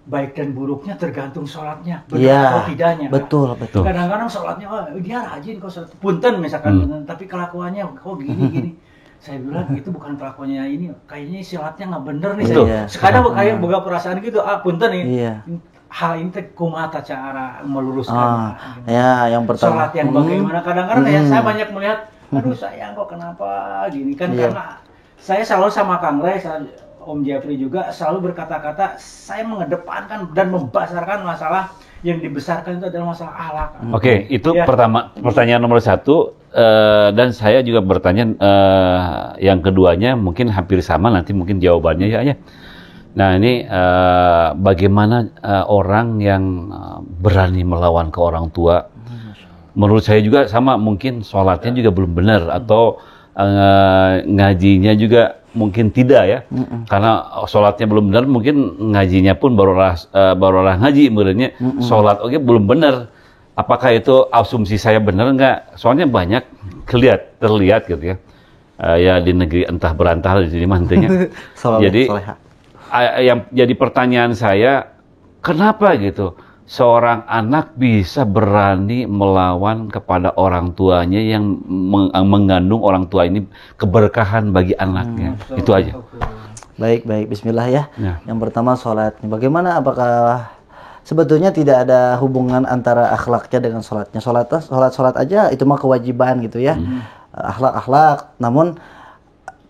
baik dan buruknya tergantung sholatnya, benar atau tidaknya. Betul. Kadang-kadang sholatnya, dia rajin kok sholat, punten misalkan, tapi kelakuannya kok gini. Saya bilang itu bukan kelakuannya ini, kayaknya sholatnya nggak bener nih. Sekarang kayak boga perasaan gitu, punten nih. Hal ini kumata cara meluruskan. Yang pertama. Sholat yang bagaimana? Kadang-kadang ya saya banyak melihat, aduh sayang kok kenapa gini kan, karena saya selalu sama Kang Rey, Om Jeffrey juga selalu berkata-kata, saya mengedepankan dan membesarkan masalah yang dibesarkan itu adalah masalah akhlak. Oke, itu pertama, pertanyaan nomor 1, dan saya juga bertanya yang keduanya mungkin hampir sama, nanti mungkin jawabannya ya. Nah ini bagaimana orang yang berani melawan ke orang tua? Menurut saya juga sama, mungkin sholatnya juga belum benar, atau ngajinya juga mungkin tidak ya, karena sholatnya belum benar, mungkin ngajinya pun barulah ngaji, sebenarnya sholat belum benar. Apakah itu asumsi saya benar nggak? Soalnya banyak terlihat gitu ya, ya di negeri entah berantah di sini mantunya. Jadi yang jadi pertanyaan saya, kenapa gitu seorang anak bisa berani melawan kepada orang tuanya yang mengandung orang tua ini keberkahan bagi anaknya. Itu aja. Baik, bismillah ya. Yang pertama sholat. Bagaimana, apakah sebetulnya tidak ada hubungan antara akhlaknya dengan sholatnya? Sholat aja itu mah kewajiban gitu ya. Akhlak. Namun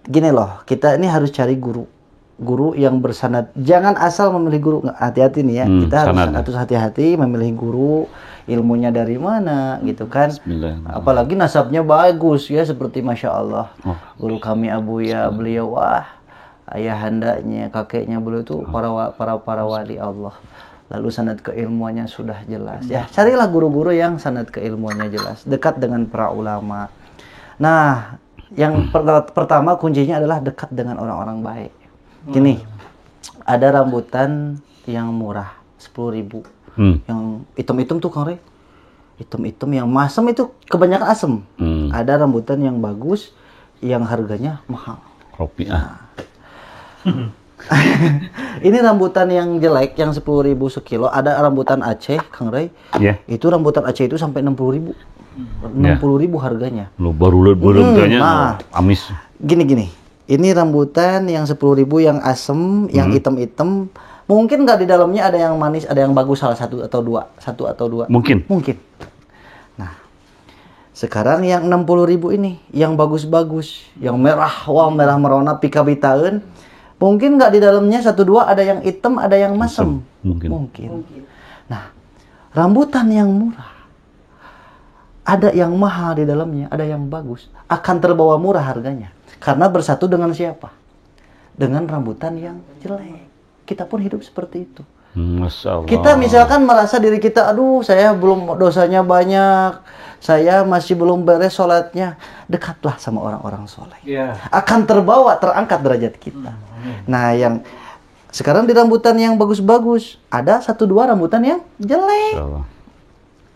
gini loh, kita ini harus cari guru yang bersanad. Jangan asal memilih guru, hati-hati nih ya. Kita harus hati-hati memilih guru, ilmunya dari mana gitu kan. Apalagi nasabnya bagus ya, seperti Masya Allah. Guru kami Abuya, beliau ayahandanya, kakeknya beliau itu para wali Allah. Lalu sanad keilmuannya sudah jelas ya. Carilah guru-guru yang sanad keilmuannya jelas, dekat dengan para ulama. Nah, yang pertama kuncinya adalah dekat dengan orang-orang baik. Gini, ada rambutan yang murah 10.000, yang hitam-hitam tuh Kang Rey. Hitam-hitam yang masam itu kebanyakan asem. Ada rambutan yang bagus yang harganya mahal. Rupiah. Ini rambutan yang jelek yang 10.000 sekilo. Ada rambutan Aceh Kang Rey. Itu rambutan Aceh itu sampai 60.000. 60.000 harganya. Lu baru harganya amis. Gini. Ini rambutan yang 10.000 yang asem, yang hitam-hitam. Mungkin nggak di dalamnya ada yang manis, ada yang bagus, satu atau dua. Mungkin. Nah, sekarang yang 60.000 ini, yang bagus-bagus, yang merah, merah merona, pikabitaan. Mungkin nggak di dalamnya 1-2 ada yang hitam, ada yang masam. Mungkin. Nah, rambutan yang murah, ada yang mahal di dalamnya, ada yang bagus. Akan terbawa murah harganya. Karena bersatu dengan siapa? Dengan rambutan yang jelek. Kita pun hidup seperti itu. Masya Allah. Kita misalkan merasa diri kita, aduh saya belum dosanya banyak, saya masih belum beres sholatnya. Dekatlah sama orang-orang soleh. Akan terangkat derajat kita. Nah, yang sekarang di rambutan yang bagus-bagus, ada 1-2 rambutan yang jelek.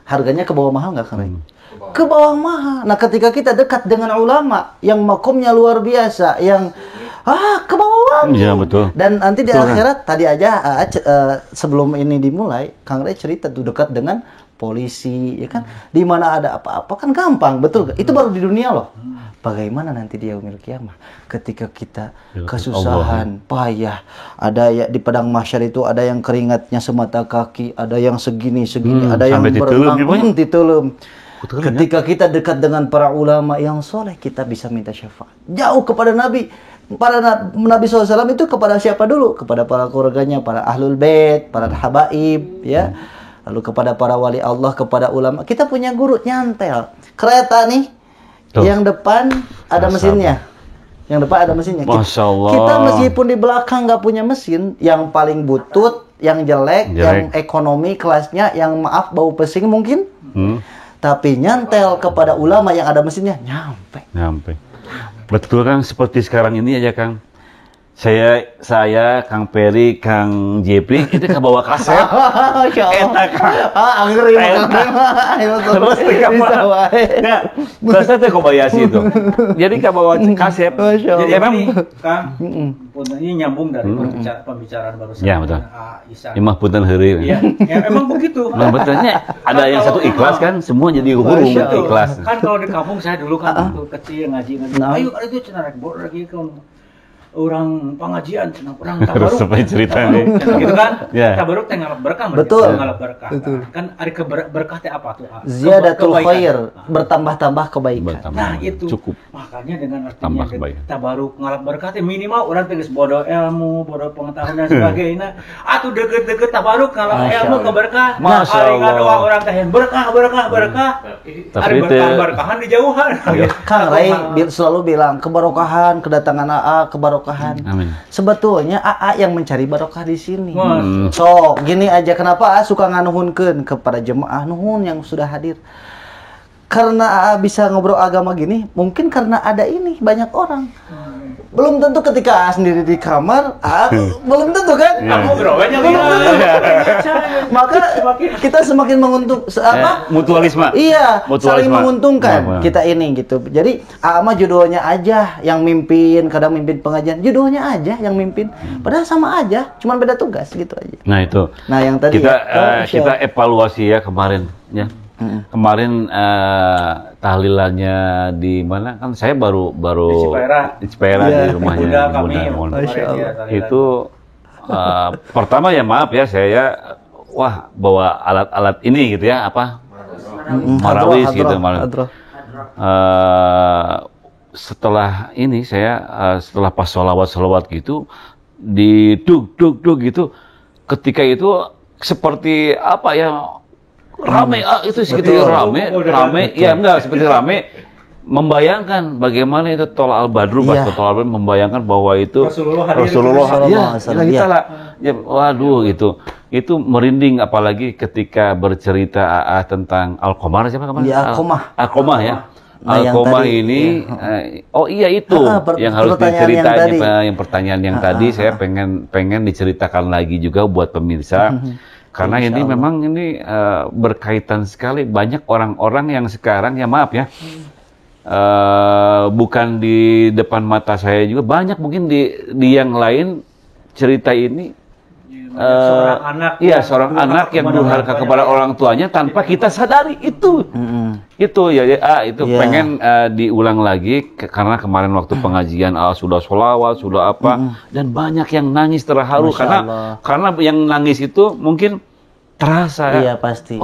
Harganya ke bawah mahal nggak Kang? Ke bawah mahal. Nah, ketika kita dekat dengan ulama yang makomnya luar biasa, yang ke bawah wangi. Iya, betul. Dan nanti di akhirat tadi aja sebelum ini dimulai, Kang Rey cerita tuh dekat dengan polisi, ya kan? Di mana ada apa-apa kan gampang, betul. Itu baru di dunia loh. Bagaimana nanti di yaumil kiamah ketika kita kesusahan, payah, ada ya di padang mahsyar itu ada yang keringatnya semata kaki, ada yang segini, ada yang berenang ditulum. Ketika kita dekat dengan para ulama yang soleh, kita bisa minta syafaat. Jauh kepada Nabi. Para Nabi SAW itu kepada siapa dulu? Kepada para keluarganya, para ahlul bait, para habaib, ya. Lalu kepada para wali Allah, kepada ulama. Kita punya guru nyantel. Kereta nih, yang depan ada mesinnya. Yang depan ada mesinnya. Masya Allah. Kita meskipun di belakang nggak punya mesin, yang paling butut, yang jelek, yang ekonomi kelasnya, yang maaf bau pesing mungkin. Tapi nyantel kepada ulama yang ada mesinnya, nyampe. Betul kan, seperti sekarang ini aja Kang. Saya, Kang Peri, Kang Jepri, itu kan bawa kaset. Enak. Angger Terus terus saya kobayasi itu. Jadi kan bawa kaset. Jadi emang Kang, ini nyambung dari pembicaraan barusan. Ya, betul. Imah punten heureuy. Iya, emang begitu. Nah, betulnya ada yang satu ikhlas kan, semua jadi guru ikhlas. Kan kalau di kampung saya dulu kan kecil ngaji. Ayo itu cenah rek bor lagi kan orang pengajian, orang tabaruk. Sampai ceritanya. Gitu kan? Tabaruk teh ngalap berkah. Betul. Ngalap berkah. Kan ari berkah teh apa tuh? Ziyadatul khair, bertambah-tambah kebaikan. Nah, itu. Cukup. Makanya dengan artinya tabaruk ngalap berkah teh minimal orang teh geus bodo ilmu, bodo pengetahuan dan sebagainya. Atuh deket-deket tabaruk ngalap ilmu ke berkah. Ari ngadoa orang teh berkah. Ari berkah-berkahan di jauhan. Kang Rey selalu bilang keberkahan kedatangan AA, keberkahan. Amin. Sebetulnya AA yang mencari barokah di sini. So, gini aja kenapa AA suka nganuhunkeun kepada jemaah nuhun yang sudah hadir. Karena AA bisa ngobrol agama gini, mungkin karena ada ini banyak orang. Belum tentu ketika sendiri di kamar, belum tentu kan? Maka kita semakin menguntung mutualisme. Iya, saling menguntungkan kita ini gitu. Jadi mah judulnya aja yang mimpin, kadang mimpin pengajian, judulnya aja yang mimpin. Padahal sama aja, cuma beda tugas gitu aja. Nah itu. Nah yang tadi kita evaluasi ya kemarin ya. Kemarin tahlilannya di mana kan saya baru di Cipaera di rumahnya Bunda. Itu pertama ya maaf ya saya bawa alat-alat ini gitu ya marawis gitu setelah ini saya setelah pas sholawat gitu di duk gitu ketika itu seperti apa ya rame itu segitu rame ya enggak seperti rame membayangkan bagaimana itu Tol Al-Badru pas Tol Al-Badru membayangkan bahwa itu Rasulullah ya waduh itu merinding apalagi ketika bercerita tentang Al-Qamar siapa kemarin? Al-Qamah ya. Al-Qamah ini itu yang harus diceritain yang pertanyaan yang tadi saya pengen diceritakan lagi juga buat pemirsa. Karena ini memang berkaitan sekali banyak orang-orang yang sekarang ya maaf ya bukan di depan mata saya juga banyak mungkin di yang lain cerita ini seorang anak yang durhaka kepada orang tuanya tanpa kita sadari itu pengen diulang lagi karena kemarin waktu pengajian sudah sholawat sudah apa dan banyak yang nangis terharu karena yang nangis itu mungkin terasa pasti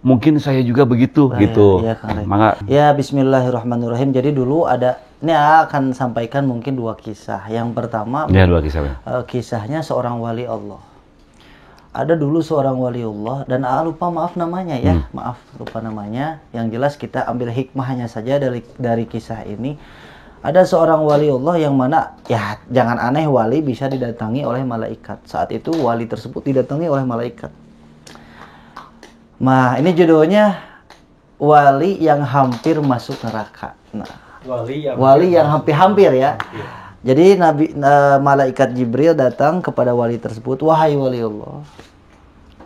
mungkin saya juga begitu gitu bismillahirrahmanirrahim. Jadi dulu ini akan sampaikan mungkin 2 kisah. Yang pertama 2 kisah kisahnya seorang wali Allah. Ada dulu seorang wali Allah dan maaf namanya ya, lupa namanya. Yang jelas kita ambil hikmahnya saja dari kisah ini. Ada seorang wali Allah yang mana ya jangan aneh wali bisa didatangi oleh malaikat. Saat itu wali tersebut didatangi oleh malaikat. Nah, ini judulnya wali yang hampir masuk neraka. Nah, wali yang hampir ya. Jadi malaikat Jibril datang kepada wali tersebut, wahai wali Allah,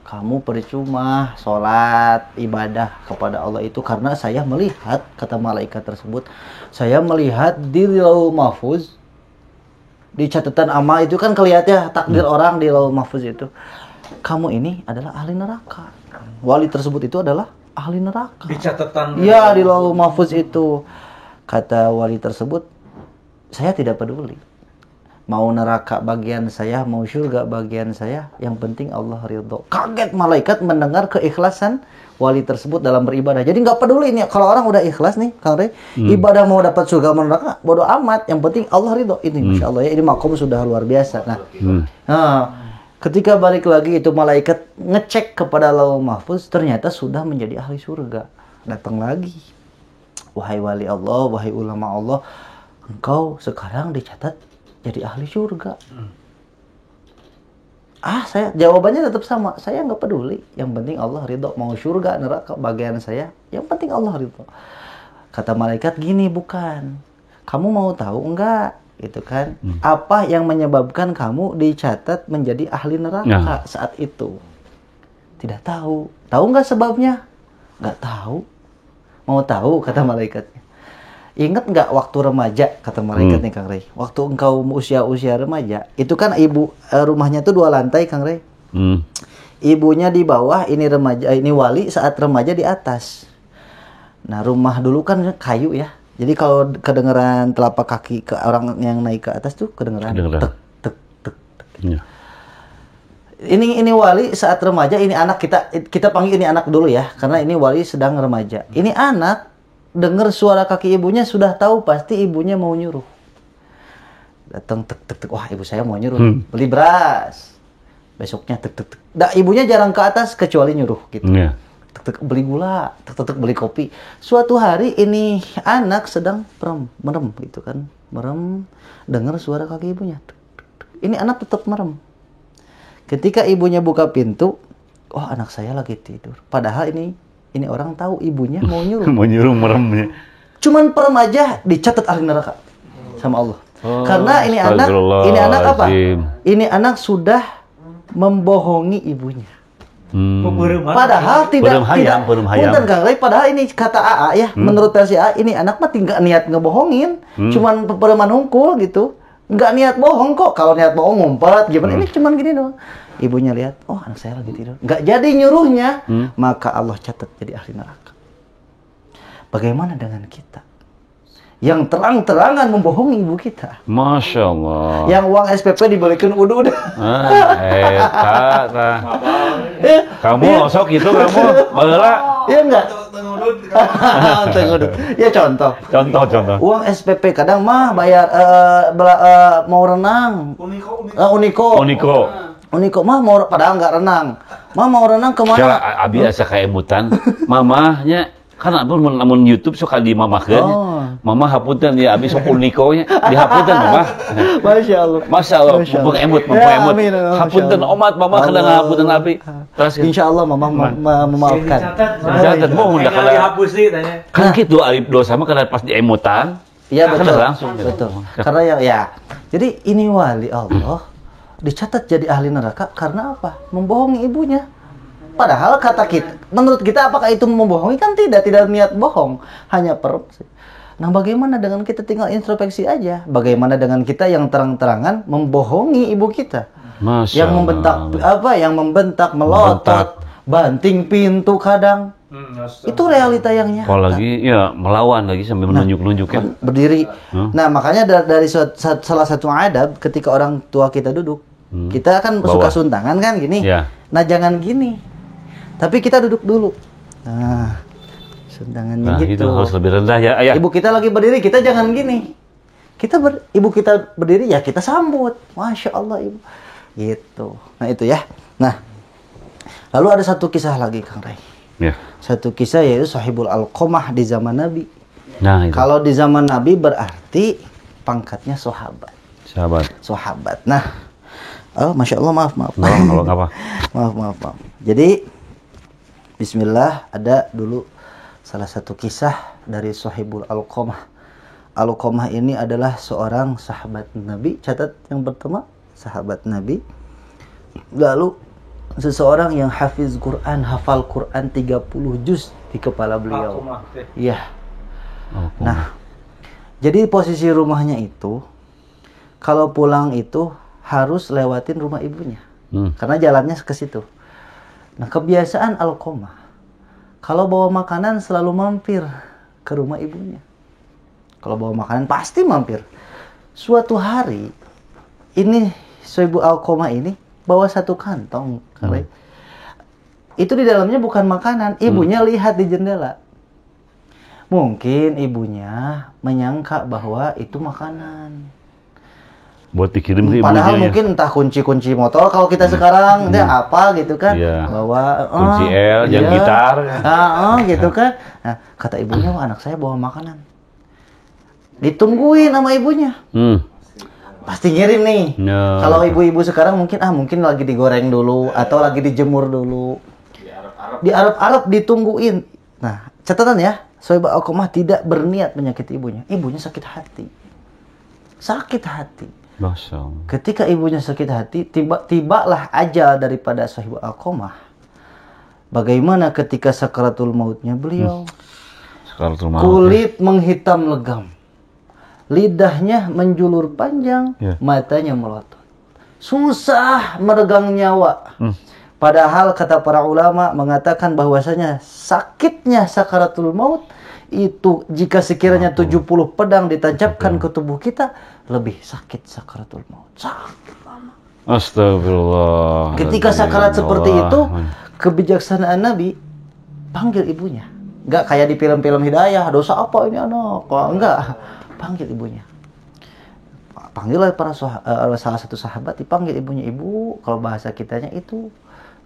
kamu percuma sholat ibadah kepada Allah itu karena saya melihat, kata malaikat tersebut, saya melihat di Lauhul Mahfuz, di catatan amal itu kan kelihatan takdir orang di Lauhul Mahfuz itu, kamu ini adalah ahli neraka. Wali tersebut itu adalah ahli neraka. Di catatan. Iya, di Lauhul Mahfuz itu. Kata wali tersebut, saya tidak peduli. Mau neraka bagian saya, mau surga bagian saya, yang penting Allah ridho. Kaget malaikat mendengar keikhlasan wali tersebut dalam beribadah. Jadi nggak peduli nih, kalau orang udah ikhlas nih, Kang Rey, ibadah mau dapat surga mau neraka, bodoh amat. Yang penting Allah ridho. Ini Masya Allah ya, ini makom sudah luar biasa. Ketika balik lagi itu malaikat ngecek kepada Lauhul Mahfuz, ternyata sudah menjadi ahli surga. Datang lagi, wahai wali Allah, wahai ulama Allah, engkau sekarang dicatat jadi ahli surga. Saya jawabannya tetap sama, saya nggak peduli. Yang penting Allah ridho, mau surga neraka bagian saya, yang penting Allah ridho. Kata malaikat gini, bukan, kamu mau tahu enggak? Gitu kan, apa yang menyebabkan kamu dicatat menjadi ahli neraka saat itu? Tidak tahu. Tahu nggak sebabnya? Nggak tahu. Mau tahu, kata malaikatnya. Ingat nggak waktu remaja, kata malaikatnya, Kang Rey, waktu engkau usia remaja, itu kan rumahnya tuh 2 lantai, Kang Rey. Ibunya di bawah, ini remaja, ini wali saat remaja di atas. Nah, rumah dulu kan kayu ya. Jadi kalau kedengeran telapak kaki ke orang yang naik ke atas tuh kedengeran tek tek tek. Ya. Ini wali saat remaja, ini anak kita panggil ini anak dulu ya, karena ini wali sedang remaja. Ini anak dengar suara kaki ibunya sudah tahu pasti ibunya mau nyuruh. Datang tek tek tek, wah ibu saya mau nyuruh beli beras. Besoknya tek tek tek. Ibunya jarang ke atas kecuali nyuruh gitu. Ya. Tek-tek beli gula, tek-tek beli kopi. Suatu hari ini anak sedang merem gitu kan. Merem, dengar suara kaki ibunya. Ini anak tetap merem. Ketika ibunya buka pintu, anak saya lagi tidur. Padahal ini orang tahu ibunya mau nyuruh. Mau nyuruh meremnya. Cuman perem aja dicatat ahli neraka sama Allah. Karena ini anak apa? Ini anak sudah membohongi ibunya. Padahal tidak. Punten Kang Ray, padahal ini kata AA ya, menurut versi AA ini anak mah tidak niat ngebohongin, cuman pereman hungkul gitu. Nggak niat bohong kok. Kalau niat bohong ngumpet gimana? Ini cuman gini doang. Ibunya lihat, oh anak saya lagi tidur. Nggak jadi nyuruhnya, maka Allah catat jadi ahli neraka. Bagaimana dengan kita? Yang terang-terangan membohongi ibu kita. Masya Allah. Yang uang SPP dibalikin udah. Kamu osok gitu kamu. Baheula. Iya enggak? Ya contoh. Uang SPP kadang mah bayar mau renang. Uniko mah mau padahal enggak renang. Mah mau renang kemana? Cara abi asa kaemutan. Mamahnya kan namun YouTube suka dimamakeun. Mama hapunten ya abi sok unikonya dihapunten mama. Masya Allah. Mumpung emut. Hapunten omat mama kadang hapunten abi. Terus insyaallah mama memaafkan. Catat mau hendak kada dihapusi tanya. Kan kitu ari dosa mah kada pas diemutan. Iya betul. Langsung betul. Karena ya. Jadi ini wali Allah dicatat jadi ahli neraka karena apa? Membohongi ibunya. Padahal kata kita, menurut kita apakah itu membohongi? Kan tidak niat bohong, hanya permisi. Nah, bagaimana dengan kita tinggal introspeksi aja? Bagaimana dengan kita yang terang-terangan membohongi ibu kita? Yang membentak, melotot, banting pintu kadang. Itu realita yang nyata. Apalagi ya melawan lagi sambil menunjuk-nunjuk ya. Berdiri. Nah, makanya dari salah satu adab ketika orang tua kita duduk, kita kan suka suntangan kan gini. Ya. Nah, jangan gini. Tapi kita duduk dulu. Nah, suntangannya gitu. Itu harus lebih rendah ya, ayah. Ibu kita lagi berdiri, kita jangan gini. Ibu kita berdiri ya kita sambut. Masya Allah ibu. Gitu. Nah itu ya. Nah, lalu ada satu kisah lagi Kang Ray. Ya. Satu kisah yaitu Sahibul Alqamah di zaman Nabi. Nah, itu. Kalau di zaman Nabi berarti pangkatnya sahabat. Sahabat. Nah, Masya Allah maaf. Kalau apa? Maaf. Jadi Bismillah, ada dulu salah satu kisah dari Sahibul Alqamah. Alqamah ini adalah seorang sahabat Nabi. Catat yang pertama, sahabat Nabi. Lalu seseorang yang hafiz Quran, hafal Quran 30 juz di kepala beliau. Iya. Nah, jadi posisi rumahnya itu kalau pulang itu harus lewatin rumah ibunya. Karena jalannya ke situ. Nah, kebiasaan Alqamah kalau bawa makanan selalu mampir ke rumah ibunya. Kalau bawa makanan pasti mampir. Suatu hari ini Sahibul Alqamah ini bawa satu kantong. Itu di dalamnya bukan makanan. Ibunya lihat di jendela. Mungkin ibunya menyangka bahwa itu makanan. Buat dikirim ke ibunya. Padahal mungkin entah kunci motor kalau kita sekarang apa gitu kan. Bawa kunci L, yang gitar. Gitu kan. Nah, kata ibunya, anak saya bawa makanan. Ditungguin sama ibunya. Pasti ngirim nih. Kalau ibu-ibu sekarang mungkin lagi digoreng dulu atau lagi dijemur dulu. Di Arab ditungguin. Nah, catatan ya, Sahibul Alqamah tidak berniat menyakiti ibunya. Ibunya sakit hati. Ketika ibunya sakit hati, tibalah ajal daripada Sahibul Alqamah. Bagaimana ketika sakaratul mautnya beliau? Kulit menghitam legam. Lidahnya menjulur panjang, matanya melotot. Susah meregang nyawa. Padahal kata para ulama mengatakan bahwasanya sakitnya sakaratul maut itu jika sekiranya 70 pedang ditancapkan ke tubuh kita lebih sakit sakaratul maut. Sakit lama. Astagfirullah. Ketika sakarat seperti itu, kebijaksanaan Nabi panggil ibunya. Enggak kayak di film-film Hidayah, dosa apa ini anak? Enggak. Panggil ibunya. Panggillah salah satu sahabat dipanggil ibunya. Ibu, kalau bahasa kitanya itu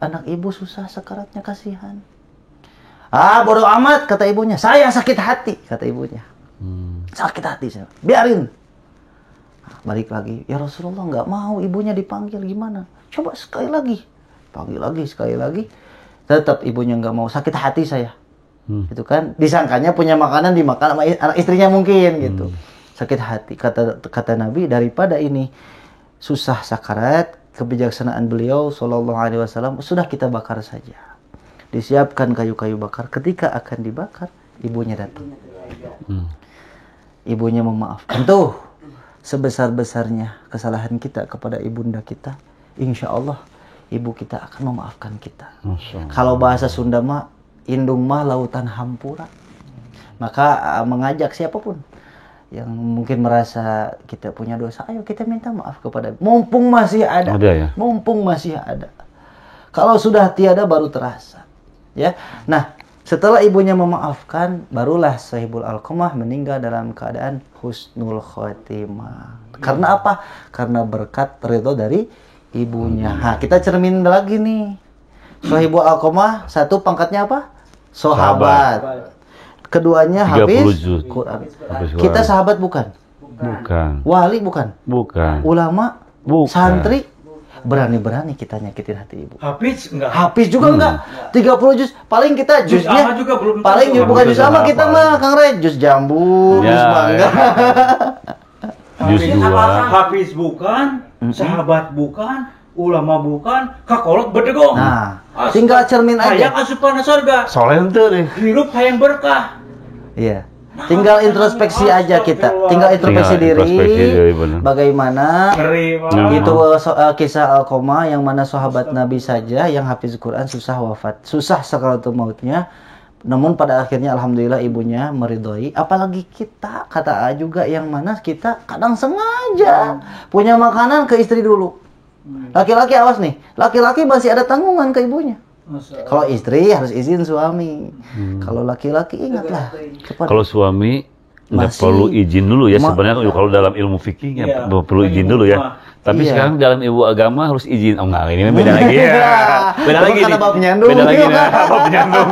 anak ibu susah sakaratnya, kasihan. Bodoh amat, kata ibunya. Saya sakit hati, kata ibunya. Sakit hati saya. Biarin. Balik lagi. Ya Rasulullah, nggak mau ibunya dipanggil, gimana? Coba sekali lagi. Panggil lagi, sekali lagi. Tetap ibunya nggak mau. Sakit hati saya. Gitu kan. Disangkanya punya makanan dimakan sama anak istrinya mungkin gitu. sakit hati. Kata Nabi, daripada ini susah sakarat, kebijaksanaan beliau sallallahu alaihi wasallam, sudah kita bakar saja. Disiapkan kayu-kayu bakar. Ketika akan dibakar, ibunya datang. Ibunya memaafkan. Tuh, sebesar-besarnya kesalahan kita kepada ibunda kita, insya Allah ibu kita akan memaafkan kita. Kalau bahasa Sunda mah, indung mah lautan hampura. Maka mengajak siapapun yang mungkin merasa kita punya dosa, ayo kita minta maaf kepada, mumpung masih ada, ya? Mumpung masih ada. Kalau sudah tiada baru terasa, ya. Nah, setelah ibunya memaafkan, barulah Sahibul Alqamah meninggal dalam keadaan husnul khotimah. Karena apa? Karena berkat ridho dari ibunya. Nah, kita cermin lagi nih. Sahibul Alqamah, satu pangkatnya apa? Sahabat. Keduanya hafiz Quran. Kita sahabat bukan? Bukan. Wali bukan? Bukan. Ulama? Bukan. Santri? Berani-berani kita nyakitin hati ibu. Hafiz enggak? Hafiz juga enggak? 30 juz. Paling kita Juz juznya ama juga belum paling tentu. bukan juz ama kita mah Kang Ray, juz jambu, juz mangga. Juz 2. Hafiz bukan, sahabat bukan, ulama bukan, kakolot bedegong. Nah, tinggal cermin Hayang aja. asupan surga. Soleh ente deh. Hirup hayang berkah. Iya. Tinggal introspeksi aja kita. Tinggal introspeksi diri. Bener. Bagaimana Ngeri itu kisah Alqamah yang mana sahabat Nabi saja yang hafiz Quran susah wafat, susah sakaratul mautnya. Namun pada akhirnya alhamdulillah ibunya meridhoi. Apalagi kita, kata A juga, yang mana kita kadang sengaja punya makanan ke istri dulu. Laki-laki awas nih, laki-laki masih ada tanggungan ke ibunya. Kalau istri harus izin suami. Kalau laki-laki ingatlah kepada Kalau suami nggak Masih. perlu izin dulu ya sebenarnya. Kalau dalam ilmu fikih nggak perlu izin dulu ya. Tapi Iya. sekarang dalam ilmu agama harus izin. Oh enggak, ini beda lagi ya. Beda lagi karena nih. bab nyandung. Beda lagi nih. Bab nyandung.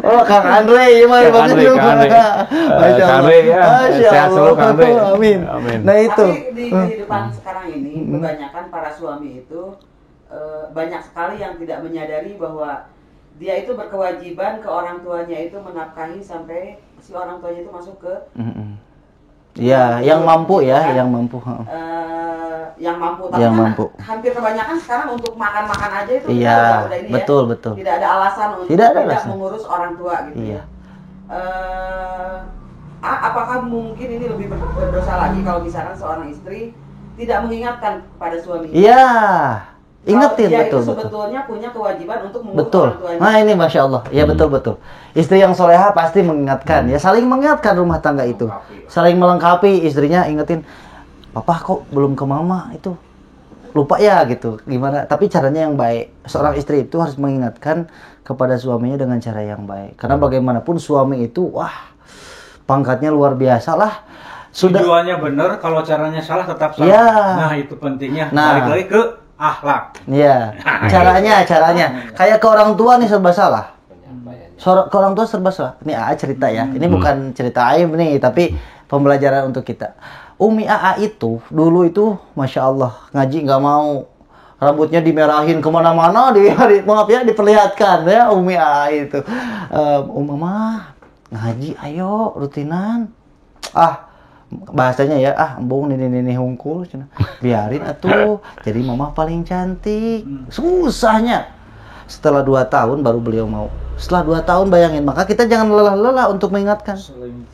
Oh, Kang Andre, gimana Ya, Bang Kang Andre, Nyandung? Kang Andre. Masya Kang Allah. Andre, ya. Masya Sehat selalu, Kang Andre. Amin. Amin. Nah itu. Tapi di kehidupan sekarang ini kebanyakan para suami itu banyak sekali yang tidak menyadari bahwa dia itu berkewajiban ke orang tuanya itu menafkahi sampai si orang tuanya itu masuk ke Iya, yang mampu ya, yang mampu. yang mampu. Tapi Yang kan mampu. hampir kebanyakan sekarang untuk makan-makan aja itu Iya, udah ini betul, ya. betul. Tidak ada alasan untuk Tidak ada tidak alasan. mengurus orang tua gitu. Iya. Apakah mungkin ini lebih berdosa lagi kalau misalkan seorang istri tidak mengingatkan kepada suaminya? Iya. Ingetin, Kalau dia betul, itu betul. sebetulnya punya kewajiban untuk mengurus Betul. orang tuanya. Nah ini Masya Allah. Ya betul, betul. Istri yang soleha pasti mengingatkan. Ya saling mengingatkan rumah tangga itu. Saling melengkapi, istrinya ingetin. Papa kok belum ke mama itu. Lupa ya gitu. Gimana? Tapi caranya yang baik. Seorang istri itu harus mengingatkan kepada suaminya dengan cara yang baik. Karena bagaimanapun suami itu, wah, pangkatnya luar biasa lah. Tujuannya benar, kalau caranya salah tetap salah. Ya. Nah itu pentingnya. Nah. Balik lagi ke akhlak. Iya, caranya. Kayak ke orang tua nih serba salah. Ke orang tua serba salah. Ini AA cerita ya. Ini bukan cerita aib nih, tapi pembelajaran untuk kita. Umi AA itu dulu itu, Masya Allah, ngaji nggak mau. Rambutnya dimerahin kemana-mana, maaf ya, diperlihatkan ya Umi AA itu. Mama, ngaji ayo rutinan. Bahasanya ya, embung ini hungkul, biarin atuh, jadi mama paling cantik. Susahnya setelah 2 tahun baru beliau mau. Setelah 2 tahun bayangin, maka kita jangan lelah-lelah untuk mengingatkan.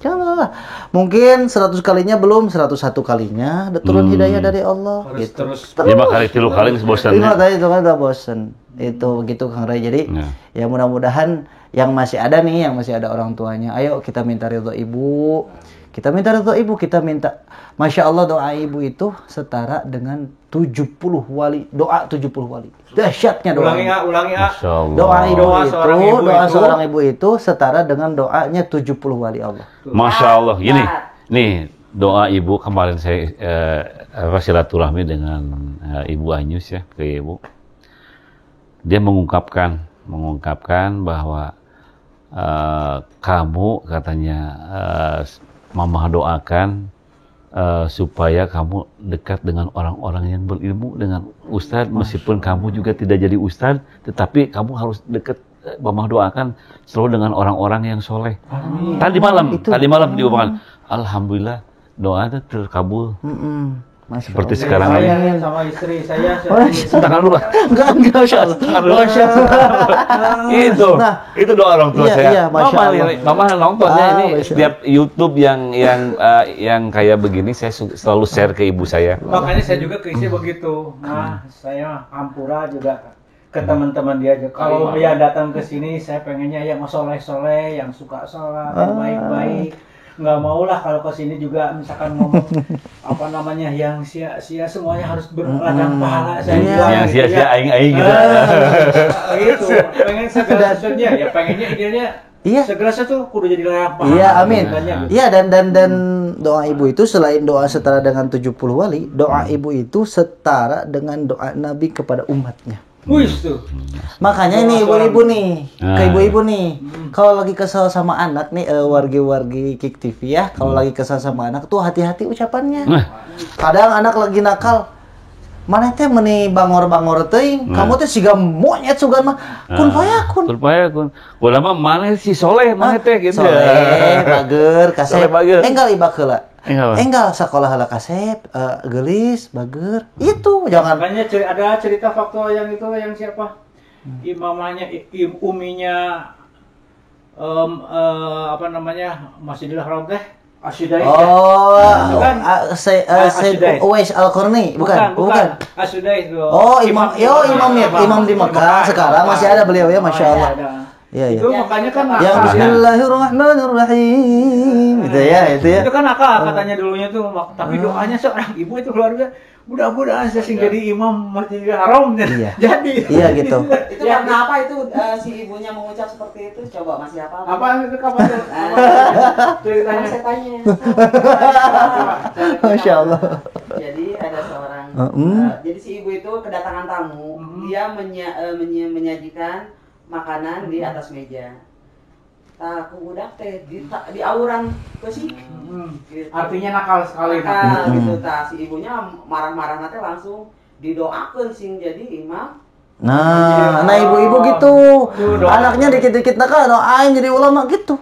Jangan lelah. Mungkin 100 kalinya belum, 101 kalinya turun hidayah dari Allah. Harus Gitu. terus. 5 kali 3 kali bosan. 5 kali itu kan udah bosen. Itu begitu Kang Ray. Jadi ya mudah-mudahan yang masih ada nih, yang masih ada orang tuanya, ayo kita minta ridho ibu. Kita minta ridho ibu, kita minta. Masya Allah doa ibu itu setara dengan 70 wali. Doa 70 wali. Dahsyatnya doa. Ulangi ya. Masya Allah. Doa seorang ibu itu setara dengan doanya 70 wali Allah. Masya Allah. Gini, nih doa ibu kemarin saya silaturahmi dengan Ibu Anyus ya ke ibu. Dia mengungkapkan bahwa kamu katanya Mama doakan supaya kamu dekat dengan orang-orang yang berilmu, dengan ustadz, meskipun kamu juga tidak jadi ustadz, tetapi kamu harus dekat. Mama doakan selalu dengan orang-orang yang soleh. Tadi malam diomongkan, alhamdulillah doa itu terkabul. Seperti Allah. sekarang Saya ini. sama istri saya. Tangan lu lah. Enggak, Masya Allah. Itu doa orang tua saya. Iya, Masya Allah. Mama nontonnya ini Masya setiap YouTube yang kayak begini saya selalu share ke ibu saya. Makanya saya juga ke istri begitu. Nah, saya hampura juga ke teman-teman dia aja. Kalau dia datang ke sini, saya pengennya yang soleh-soleh, yang suka sholat, yang baik-baik. Nggak mau lah kalau ke sini juga misalkan ngomong apa namanya yang sia-sia, semuanya harus berladang pahala. Saya bilang Yang gitu sia-sia aing gitu. Gitu. Pengen segala sesuatunya ya, pengennya idealnya segala sesuatu kudu jadi ladang pahala. Iya, amin. Gitu. Iya, dan doa ibu itu selain doa setara dengan 70 wali, doa ibu itu setara dengan doa Nabi kepada umatnya. Wis tuh. Makanya ini ibu-ibu nih, ke ibu-ibu nih, kalau lagi kesel sama anak nih, wargi-wargi Kik TV ya, kalau lagi kesel sama anak tuh hati-hati ucapannya. Kadang anak lagi nakal, mana teh meni bangor-bangor teuing, kamu teh siga monyet sugan mah, kun fayakun. Kun fayakun. Ulah mah mana si soleh mana teh gitu. Soleh, bager, kasep. Soleh, bager. Enggal ibak heula. Enggal. Enggal sakola heula kasep, geulis, bager. Itu jangan. Makanya ada cerita faktual yang itu yang siapa? Imamahnya, uminya apa namanya? Masjidil Haram teh. Asyidais. Oh, kan? Uwais Al-Qarni, bukan. Asyidais itu. Oh, imam di Mekah sekarang masih ada beliau ya, Masya Allah. Iya. Itu makanya kan Yang Bismillahirrahmanirrahim. Itu ya. Itu kan akal katanya dulunya tuh, tapi doanya seorang ibu itu luar biasa. Mudah-mudahan saya sing jadi imam Masjidil Haram. Jadi. Iya gitu. Itu karena apa itu si ibunya mengucap seperti itu? Coba masih apa? Apa itu kapan? Ceritanya saya tanya. Masya Allah. Jadi ada seorang, jadi si ibu itu kedatangan tamu, dia menyajikan makanan di atas meja. Tak budak teh di auran ke sih. Gitu. Artinya nakal sekali. Nakal gitu. Si ibunya marah-marah nanti langsung didoakan sing jadi imam. Nah ibu-ibu gitu. Anaknya dikit-dikit nakal, doain jadi ulama gitu.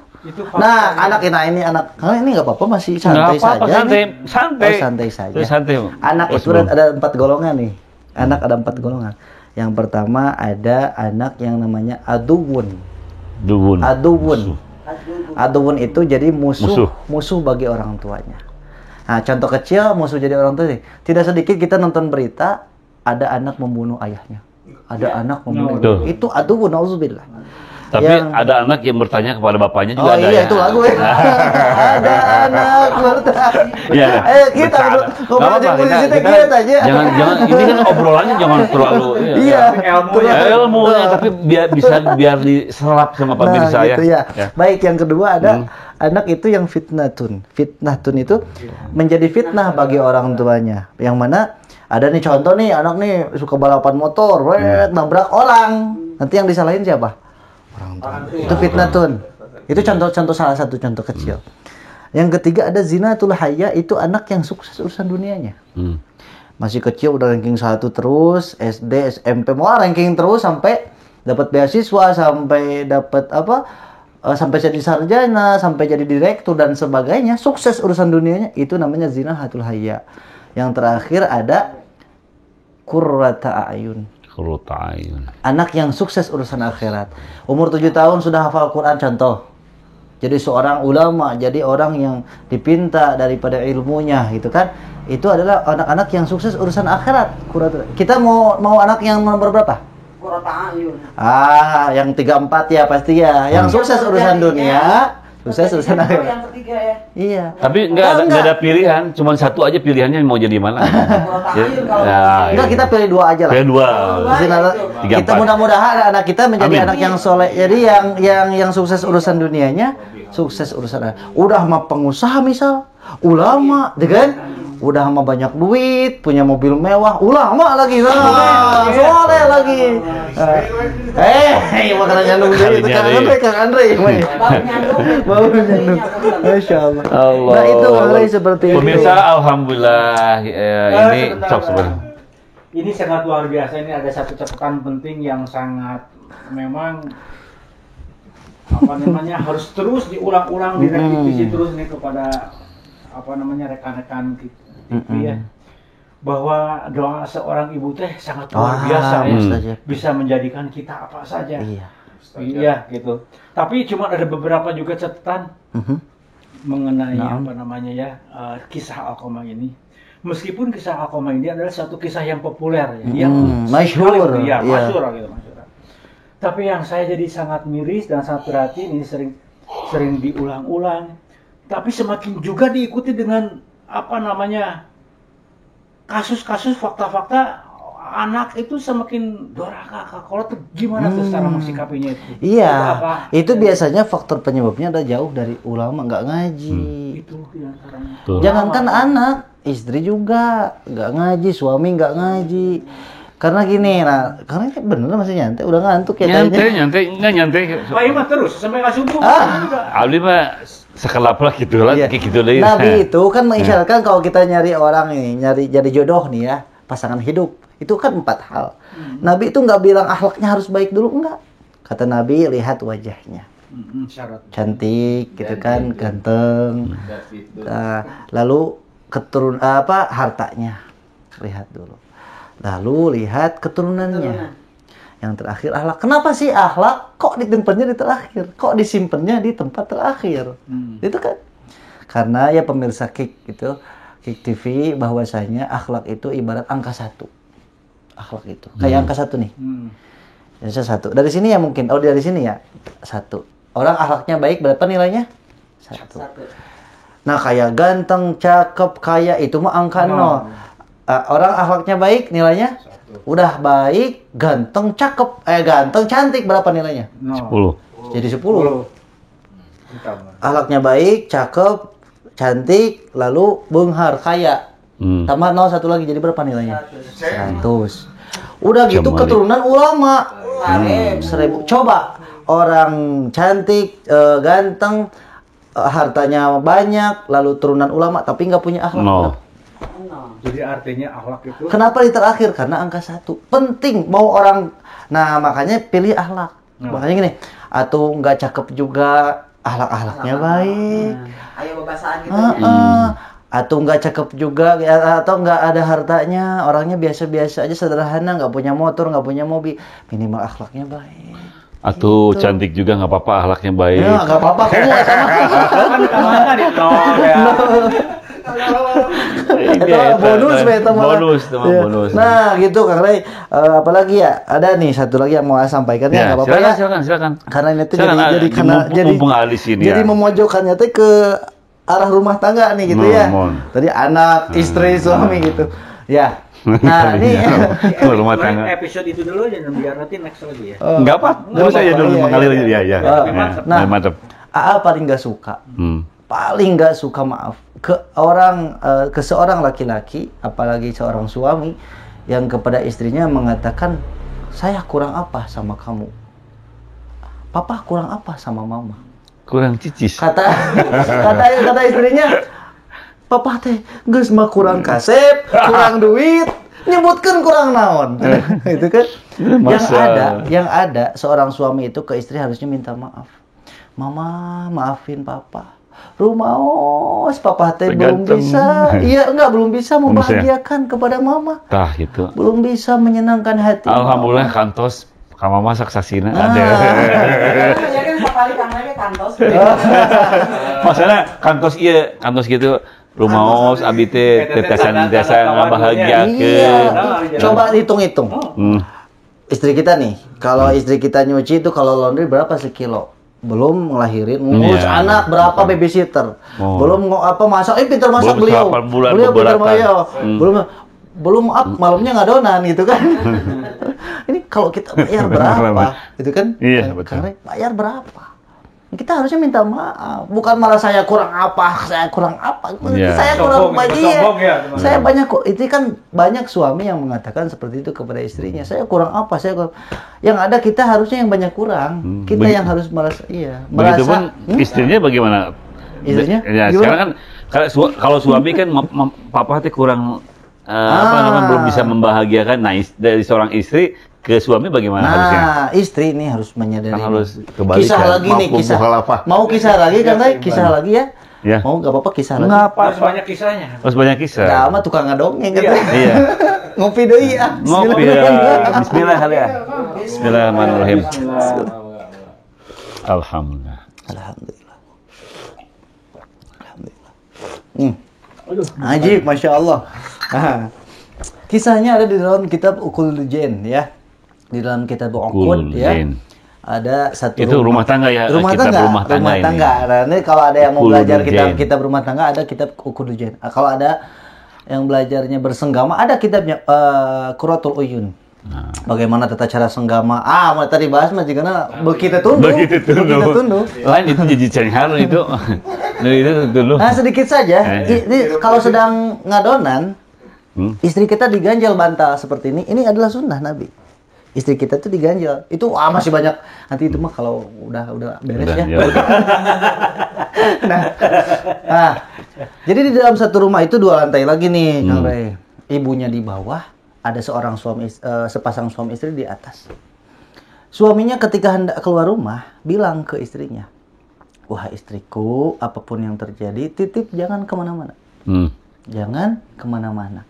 Nah, anak ini nggak apa-apa, masih santai saja. Santai saja. Anak itu ada 4 golongan nih. Anak ada 4 golongan. Yang pertama ada anak yang namanya aduwun. Aduwun itu jadi musuh bagi orang tuanya. Nah, contoh kecil musuh jadi orang tua. Tidak sedikit kita nonton berita ada anak membunuh ayahnya. Ada anak membunuh. Itu aduwun, auzubillah. Tapi ada anak yang bertanya kepada bapaknya juga ada. Oh iya, itu lagu ya. Ada anak bertanya. Iya. Kita ngobrol di posisi kita aja. Jangan ini kan obrolannya jangan terlalu ilmunya, tapi biar diserap sama pemirsa gitu ya. Baik, yang kedua ada anak itu yang fitnatun. Fitnatun itu menjadi fitnah bagi orang tuanya. Yang mana ada nih contoh nih, anak nih suka balapan motor, nabrak orang. Nanti yang disalahin siapa? Itu fitnatun. Itu contoh salah satu contoh kecil. Yang ketiga ada zinatul hayya, itu anak yang sukses urusan dunianya. Masih kecil udah ranking 1 terus, SD, SMP mau ranking terus sampai dapat beasiswa, sampai dapat sampai jadi sarjana, sampai jadi direktur dan sebagainya, sukses urusan dunianya, itu namanya zinatul hayya. Yang terakhir ada qurrata a'yun. Anak yang sukses urusan akhirat. Umur 7 tahun sudah hafal Quran contoh. Jadi seorang ulama, jadi orang yang dipinta daripada ilmunya gitu kan. Itu adalah anak-anak yang sukses urusan akhirat. Kita mau anak yang nomor berapa? Yang 3-4 ya pasti ya. Yang sukses urusan dunia, sukses urusan akhirat. Yang ketiga ya. Iya. Tapi enggak ada pilihan, cuma satu aja pilihannya mau jadi mana. Enggak, kita pilih 2 aja lah. Pilih 2. Kita mudah-mudahan anak kita menjadi anak yang soleh. Jadi yang sukses urusan dunianya, sukses urusan. Udah mah pengusaha misal, ulama, kan? Udah mah banyak duit, punya mobil mewah, ulama lagi, soleh lagi. Makanan nyandung duit, Kang Andre. Bau nyandung. Masya Allah. Nah itu mulai seperti itu. Pemirsa, alhamdulillah ini sok sebenarnya. Ini sangat luar biasa. Ini ada satu catatan penting yang sangat memang harus terus diulang-ulang, direvisi terus nih kepada rekan-rekan TV ya, bahwa doa seorang ibu teh sangat luar biasa ya, bisa menjadikan kita apa saja. Iya gitu. Tapi cuma ada beberapa juga catatan mengenai kisah Alqamah ini. Meskipun kisah Alqamah ini adalah satu kisah yang populer ya, yang masyhur gitu. Tapi yang saya jadi sangat miris dan sangat perhatian ini sering diulang-ulang. Tapi semakin juga diikuti dengan kasus-kasus fakta-fakta anak itu semakin doraka. Kalau tuh gimana tuh cara mensikapinya itu? Iya, itu biasanya faktor penyebabnya ada jauh dari ulama, nggak ngaji. Itu diantaranya. Jangankan anak, istri juga nggak ngaji, suami nggak ngaji. Karena gini, karena bener masih nyantai, udah ngantuk ya. Nyantai. Pak Imam terus sampai nggak subuh. Abdi mah sekelap lah gitu lah, kayak gitu deh. Nabi itu kan mengisyaratkan kalau kita nyari orang ini, nyari jadi jodoh nih ya, pasangan hidup. Itu kan 4 hal. Nabi itu nggak bilang akhlaknya harus baik dulu, enggak. Kata Nabi, lihat wajahnya. Cantik gitu kan, ganteng. Lalu hartanya. Lihat dulu. Lalu lihat keturunannya. Yang terakhir akhlak. Kenapa sih akhlak kok disimpannya di terakhir? Kok disimpannya di tempat terakhir? Itu kan. Karena ya pemirsa Kik TV bahwasanya akhlak itu ibarat angka 1. Akhlak itu kayak angka 1 nih. Jadi 1. Dari sini ya mungkin. Oh, dari sini ya 1. Orang akhlaknya baik berapa nilainya? 1. Nah, kayak ganteng, cakep, kaya itu mah angka 0. Orang akhlaknya baik nilainya 1. Udah baik, ganteng, cakep, ganteng, cantik berapa nilainya? 10. Jadi 10. Akhlaknya baik, cakep, cantik, lalu beunghar, kaya. Tambah 0 1 lagi jadi berapa nilainya? 100. Udah gitu keturunan ulama. 1000. Coba orang cantik, ganteng, hartanya banyak, lalu turunan ulama tapi nggak punya akhlak. No. Jadi artinya akhlak itu. Kenapa di terakhir? Karena angka 1. Penting mau orang. Nah, makanya pilih akhlak. Makanya gini, atau nggak cakep juga, akhlaknya baik. Ayo babasaan gitu ya. Atau nggak cakep juga, atau nggak ada hartanya, orangnya biasa-biasa aja, sederhana, nggak punya motor, nggak punya mobil, minimal akhlaknya baik. Atau gitu. Cantik juga nggak apa-apa, akhlaknya baik. Ya nggak apa-apa, bonus. Nah gitu Kang Ray, apalagi ya, ada nih satu lagi yang mau saya sampaikan ya, nggak apa-apa ya. Silakan. Karena ini tuh jadi memojokkannya tuh ke arah rumah tangga nih gitu ya. Tadi anak, istri, suami gitu. Ya. Nah, ini rumah tangga. Episode itu dulu aja biar nanti next lagi ya. Enggak apa. Terus saya dulu mengalir ya. Nah, mantap. Paling enggak suka. Paling enggak suka ke seorang laki-laki, apalagi seorang suami yang kepada istrinya mengatakan, "Saya kurang apa sama kamu? Papa kurang apa sama mama?" Kurang cicis. Kata istrinya, "Papa teh geus mah kurang kasep, kurang duit, nyebutkan kurang naon." Itu kan. Yang ada seorang suami itu ke istri harusnya minta maaf. "Mama, maafin papa. Rumaos papa teh belum bisa." Iya, belum bisa membahagiakan kepada mama. Tah gitu. Belum bisa menyenangkan hati. Alhamdulillah kantos ka mama saksasina ada. Masalah kantos gitu rumaos abi teh tetesan ngabahagiakeun. Iya. Coba hitung-hitung. Istri kita nih, kalau istri kita nyuci itu kalau laundry berapa sekilo? Belum ngelahirin, ngurus anak berapa babysitter. Belum masak, pintar masak beliau. Beliau pintar masak. Belum malamnya ngadonan gitu kan. Ini kalau kita bayar berapa? Gitu kan? Iya, betul. Karena bayar berapa? Kita harusnya minta maaf, bukan malah saya kurang apa. Saya kurang bahagia. Saya banyak kok. Itu kan banyak suami yang mengatakan seperti itu kepada istrinya. Saya kurang apa? Yang ada kita harusnya yang banyak kurang. Kita yang harus merasa. Begitupun istrinya bagaimana? Istrinya? Ya, sekarang kan kalau suami kan papa teh kurang belum bisa membahagiakan. Nah, dari seorang istri ke suami bagaimana harusnya? Istri ini harus menyadari. Kan harus kisah lagi nih, mau kisah lagi kan, kisah lagi ya. Ya. Mau nggak apa-apa kisah lagi? Nggak apa. Harus banyak kisahnya. Harus banyak kisah. Nggak amat tukang ngadongeng gitu. Iya. Ngopi deui ya. Ngopi ya. Bismillah kali ya. Bismillahirrahmanirrahim. Alhamdulillah. Alhamdulillah. Ajib, masya Allah. Kisahnya ada di dalam kitab Uqudul Jen ya. Di dalam kitab Uqud ya. Ada satu itu rumah tangga ya, rumah kitab tangga, rumah tangga ini. Nah, ini kalau ada yang mau belajar kitab rumah tangga ada kitab Uqudul Jen. Kalau ada yang belajarnya bersenggama ada kitabnya Qurratul Uyun. Nah. Bagaimana tata cara senggama? Mau tadi bahas mah jika begitu tunduh. Lain itu jadi cari haru itu. Itu dulu. Nah, sedikit saja. Ini kalau sedang ngadonan, istri kita diganjal bantal seperti ini adalah sunnah Nabi. Istri kita tuh diganjal. Itu masih banyak. Nanti itu mah kalau udah beres ya. Nah, jadi di dalam satu rumah itu 2 lantai lagi nih, Kang Ray. Ibunya di bawah, ada seorang sepasang suami istri di atas. Suaminya ketika hendak keluar rumah bilang ke istrinya, "Wah istriku, apapun yang terjadi, titip jangan kemana-mana. Jangan kemana-mana."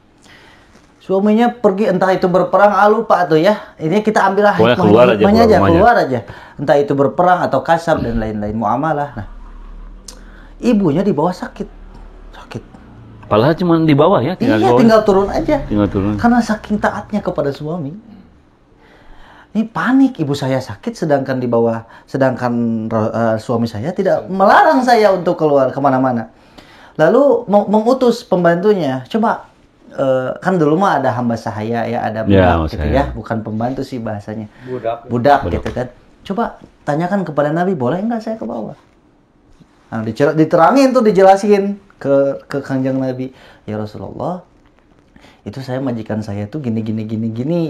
Suaminya pergi entah itu berperang, lupa tuh ya. Ini kita ambillah hikmahnya aja, keluar aja. Entah itu berperang atau kasab dan lain-lain muamalah. Nah, ibunya di bawah sakit. Padahal cuma di bawah ya, tinggal turun aja. Tinggal turun. Karena saking taatnya kepada suami. Ini panik, ibu saya sakit sedangkan di bawah, suami saya tidak melarang saya untuk keluar kemana-mana. Lalu mengutus pembantunya, coba. Kan dulu mah ada hamba sahaya ya, ada budak gitu ya, bukan pembantu sih bahasanya, budak gitu kan. Coba tanyakan kepada Nabi, boleh nggak saya ke bawah? Nah, diterangin tuh, dijelasin ke Kanjeng Nabi, ya Rasulullah, itu saya majikan saya tuh gini,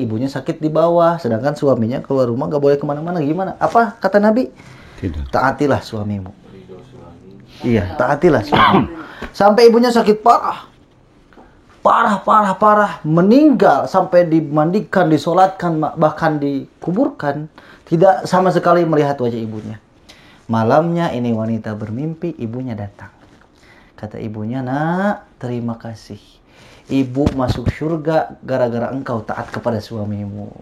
ibunya sakit di bawah, sedangkan suaminya keluar rumah nggak boleh kemana-mana, gimana? Apa kata Nabi? Tidak. Taatilah suamimu. Iya, taatilah suamimu. Sampai ibunya sakit parah, meninggal, sampai dimandikan, disolatkan, bahkan dikuburkan, tidak sama sekali melihat wajah ibunya. Malamnya ini wanita bermimpi, ibunya datang. Kata ibunya, "Nak, terima kasih. Ibu masuk surga gara-gara engkau taat kepada suamimu."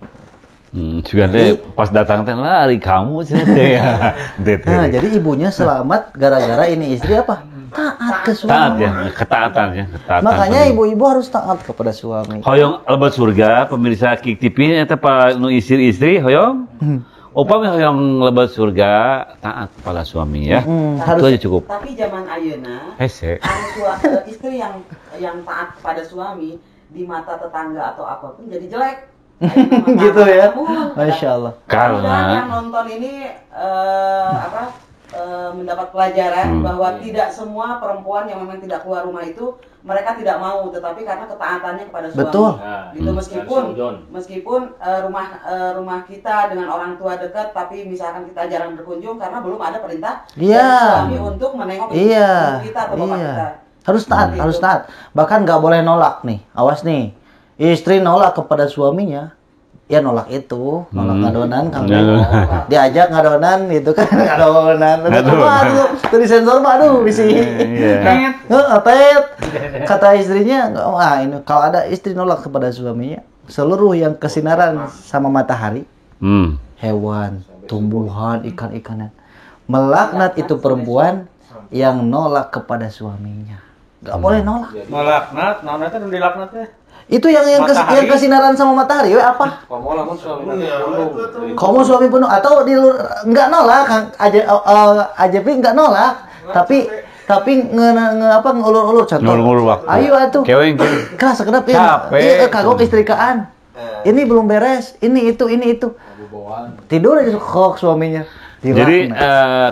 Juga deh pas datang teh lari kamu sih ya. Nah, jadi ibunya selamat gara-gara ini istri apa? Taat ke suami. Taat ya, ketaatan. Makanya ibu-ibu harus taat kepada suami. Hoyong lebat surga, pemirsa Kik TV eta pa nu istri hoyong. Upami hoyong lebat surga, taat kepada suami ya. Itu aja cukup. Tapi zaman ayeuna, istri yang taat kepada suami di mata tetangga atau apapun jadi jelek. Gitu ya. Masya Allah. Karena yang nonton ini mendapat pelajaran bahwa tidak semua perempuan yang memang tidak keluar rumah itu mereka tidak mau, tetapi karena ketaatannya kepada suami. Betul. Gitu, meskipun rumah kita dengan orang tua dekat, tapi misalkan kita jarang berkunjung karena belum ada perintah dari suami untuk menengok ibu kita atau bapak kita. Harus taat. Bahkan nggak boleh nolak nih. Awas nih. Istri nolak kepada suaminya, ya nolak ngadonan, Kang. Diajak ngadonan gitu kan, ngadonan. Aduh, tuh disensor mah bisi. Kata istrinya, ini kalau ada istri nolak kepada suaminya, seluruh yang kesinaran sama matahari, hewan, tumbuhan, ikan-ikanan, melaknat itu perempuan yang nolak kepada suaminya. Gak boleh nolak. Melaknat, itu dilaknat ya. Itu yang kesinaran sama matahari, apa? Kamu suami penuh atau di enggak nolak, Kang Ajepi enggak nolak, tapi ngeulur-ulur contoh. Ayo atuh. Kelas sekedap ya. Kagok istrikaan. Ini belum beres, ini itu. Tidur aja kok suaminya. Jadi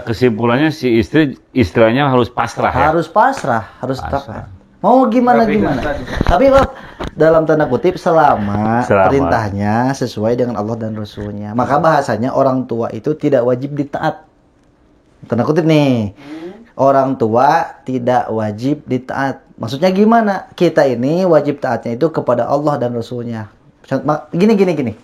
kesimpulannya si istilahnya harus pasrah ya. Harus pasrah, harus taat. Mau gimana. Tapi dalam tanda kutip selama perintahnya sesuai dengan Allah dan Rasulnya. Maka bahasanya orang tua itu tidak wajib ditaat. Tanda kutip nih. Orang tua tidak wajib ditaat. Maksudnya gimana? Kita ini wajib taatnya itu kepada Allah dan Rasulnya. Gini.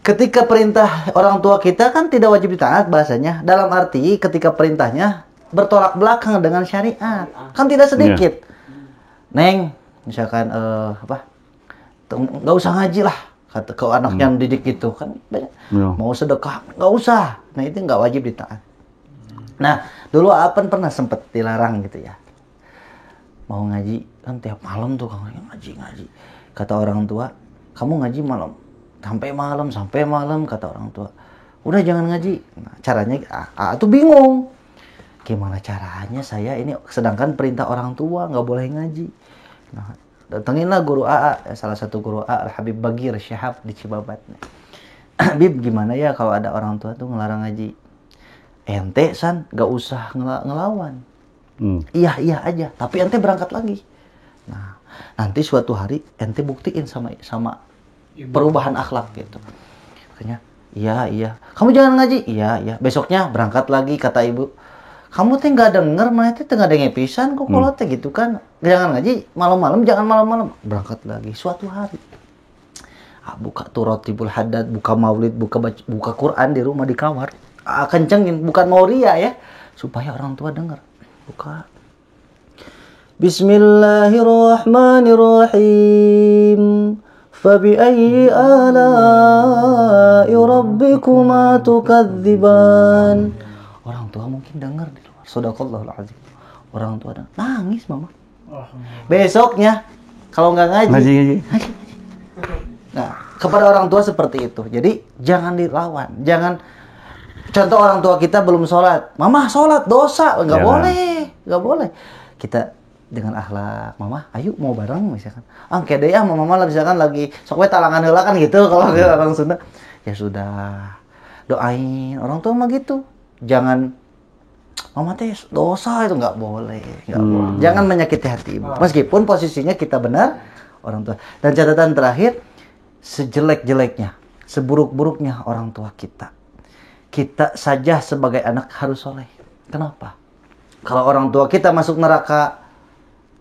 Ketika perintah orang tua kita kan tidak wajib ditaat bahasanya. Dalam arti ketika perintahnya bertolak belakang dengan syariat. Kan tidak sedikit. Neng, misalkan nggak usah ngaji lah, kata ke anaknya didik gitu kan banyak. Mau sedekah nggak usah. Nah itu nggak wajib ditaat. Nah dulu Apen pernah sempet dilarang gitu ya. Mau ngaji kan tiap malam tuh Kang ngaji. Kata orang tua, kamu ngaji malam sampai malam kata orang tua. Udah jangan ngaji. Nah, caranya tuh bingung. Gimana caranya saya ini sedangkan perintah orang tua nggak boleh ngaji. Nah, datanginlah guru AA, salah satu guru AA Al-Habib Bagir Syahab di Cibabat. Bib gimana ya kalau ada orang tua tuh ngelarang ngaji? Ente san nggak usah ngelawan. Iya aja, tapi ente berangkat lagi. Nah, nanti suatu hari ente buktiin sama perubahan akhlak gitu. Makanya iya. Kamu jangan ngaji. Iya. Besoknya berangkat lagi kata ibu. Kamu teh nggak denger, mana teh nggak dengar pisan kok kalau teh gitu kan. Jangan ngaji malam-malam, jangan malam-malam. Berangkat lagi suatu hari. Buka Turatibul Haddad, buka Maulid, buka Quran di rumah di kamar. Kencengin, bukan mau ria ya, supaya orang tua dengar. Buka. Bismillahirrahmanirrahim. Fabi'ayyi ala'i rabbikuma tukadziban. Orang tua mungkin dengar di luar. Shadaqallahul azim. Orang tua dengar. Nangis mama. Besoknya kalau nggak ngaji. Nah, kepada orang tua seperti itu. Jadi jangan dilawan. Jangan. Contoh orang tua kita belum sholat. Mama sholat dosa. Nggak boleh. Kita dengan akhlak. Mama, ayo mau bareng misalkan. Kede ya mama lah misalkan lagi sok we talangan heula kan gitu kalau orang Sunda. Ya sudah. Doain orang tua mah gitu. Jangan mama teh dosa itu nggak boleh. Jangan menyakiti hati ibu. Meskipun posisinya kita benar orang tua. Dan catatan terakhir, sejelek-jeleknya, seburuk-buruknya orang tua kita saja sebagai anak harus soleh. Kenapa? Kalau orang tua kita masuk neraka,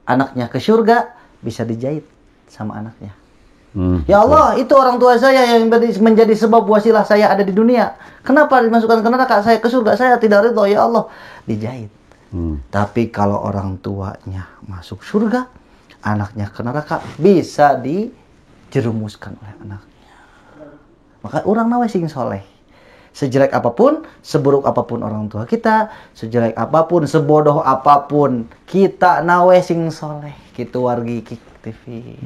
anaknya ke surga bisa dijahit sama anaknya. Ya Allah, itu orang tua saya yang menjadi sebab wasilah saya ada di dunia. Kenapa dimasukkan ke neraka? Saya ke surga, saya tidak ridho, ya Allah. Dijahit. Tapi kalau orang tuanya masuk surga, anaknya ke neraka, bisa dijerumuskan oleh anaknya. Maka orang nawe sing soleh. Sejelek apapun, seburuk apapun orang tua kita, sejelek apapun, sebodoh apapun, kita nawe sing soleh. Gitu wargi Kik TV.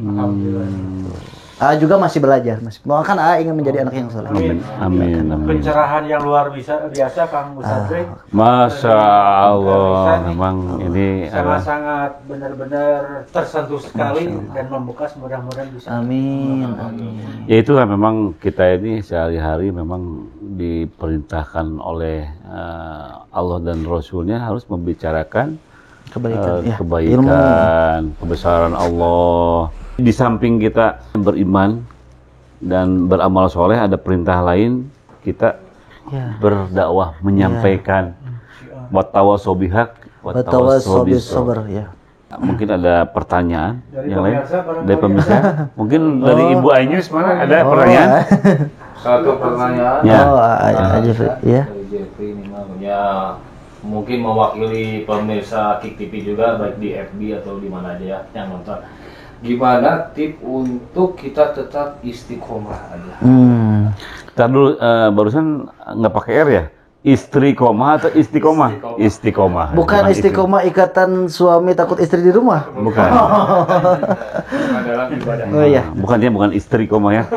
Juga masih belajar, kan ingin menjadi anak yang soleh. Amin. Pencerahan yang luar biasa Kang Musadri. Masya Allah, memang ini sangat benar-benar tersentuh sekali dan membuka mudah-mudahan bisa. Amin. Ya itu kan memang kita ini sehari-hari memang diperintahkan oleh Allah dan Rasulnya harus membicarakan kebaikan, kebesaran Allah. Di samping kita beriman dan beramal soleh, ada perintah lain kita berdakwah, menyampaikan wattawasau bihaq wattawasau bisabr. Mungkin ada pertanyaan yang lain dari pemirsa. Mungkin dari Ibu Ainus mana ada pertanyaan? Satu pertanyaan. Ya. Dari Jeffrey ini namanya mungkin mewakili pemirsa Kik TV juga, baik di FB atau di mana aja ya yang nonton. Gimana tip untuk kita tetap istiqomah aja? Kita dulu barusan nggak pakai R ya? Istiqomah atau istiqomah? Istiqomah. Bukan istiqomah ikatan suami takut istri di rumah. Bukan. Dalam ibadah. Oh iya. Bukan istiqomah ya.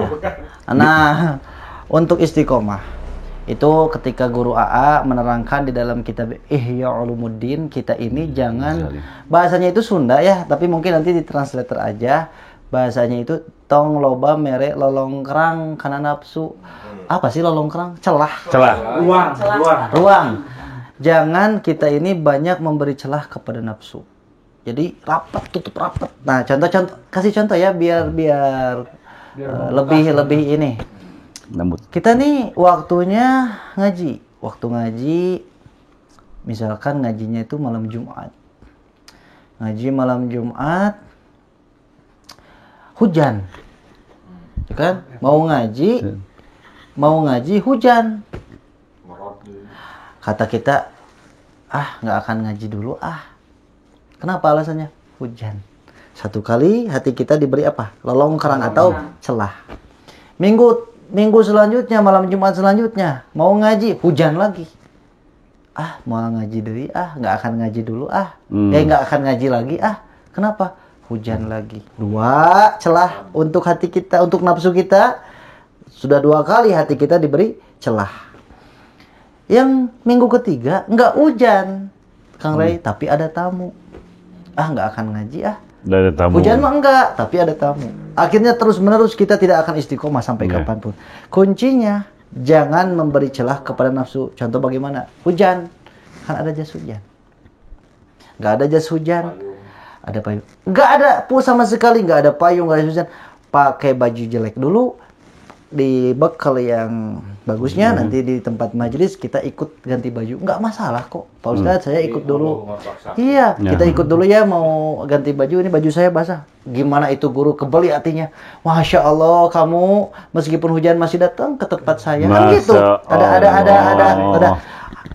Nah, untuk istiqomah itu ketika guru AA menerangkan di dalam kitab Ihya Ulumuddin, kita ini jangan, bahasanya itu Sunda ya, tapi mungkin nanti ditranslator aja. Bahasanya itu tong loba mere lolongkrang kana nafsu. Apa sih lolongkrang? Celah. Ruang. Jangan kita ini banyak memberi celah kepada nafsu. Jadi tutup rapat. Nah, kasih contoh ya biar lebih ini. Kita nih waktunya ngaji. Waktu ngaji, misalkan ngajinya itu malam Jumat. Ngaji malam Jumat, hujan. Ya kan? Mau ngaji hujan. Kata kita, nggak akan ngaji dulu Kenapa alasannya? Hujan. Satu kali hati kita diberi apa? Lolong kerang atau celah. Minggu selanjutnya, malam Jumat selanjutnya mau ngaji, hujan lagi. Mau ngaji dulu, nggak akan ngaji dulu, nggak akan ngaji lagi, kenapa? Hujan lagi. 2 celah untuk hati kita, untuk nafsu kita. Sudah 2 kali hati kita diberi celah. Yang minggu ketiga nggak hujan, Kang Ray, tapi ada tamu. Nggak akan ngaji, Ada tamu. Hujan mah enggak, tapi ada tamu. Akhirnya terus-menerus kita tidak akan istiqomah sampai kapanpun. Kuncinya jangan memberi celah kepada nafsu. Contoh bagaimana? Hujan, kan ada jas hujan. Nggak ada jas hujan, ada payung. Nggak ada sama sekali, nggak ada payung, nggak ada hujan. Pakai baju jelek dulu, di bekal yang bagusnya, nanti di tempat majelis kita ikut ganti baju, nggak masalah kok Pak Ustadz. Saya ikut dulu. Iya, kita ikut dulu ya, mau ganti baju, ini baju saya basah. Gimana itu guru kebeli hatinya, Masya Allah, kamu meskipun hujan masih datang ke tempat saya. Kan gitu, ada.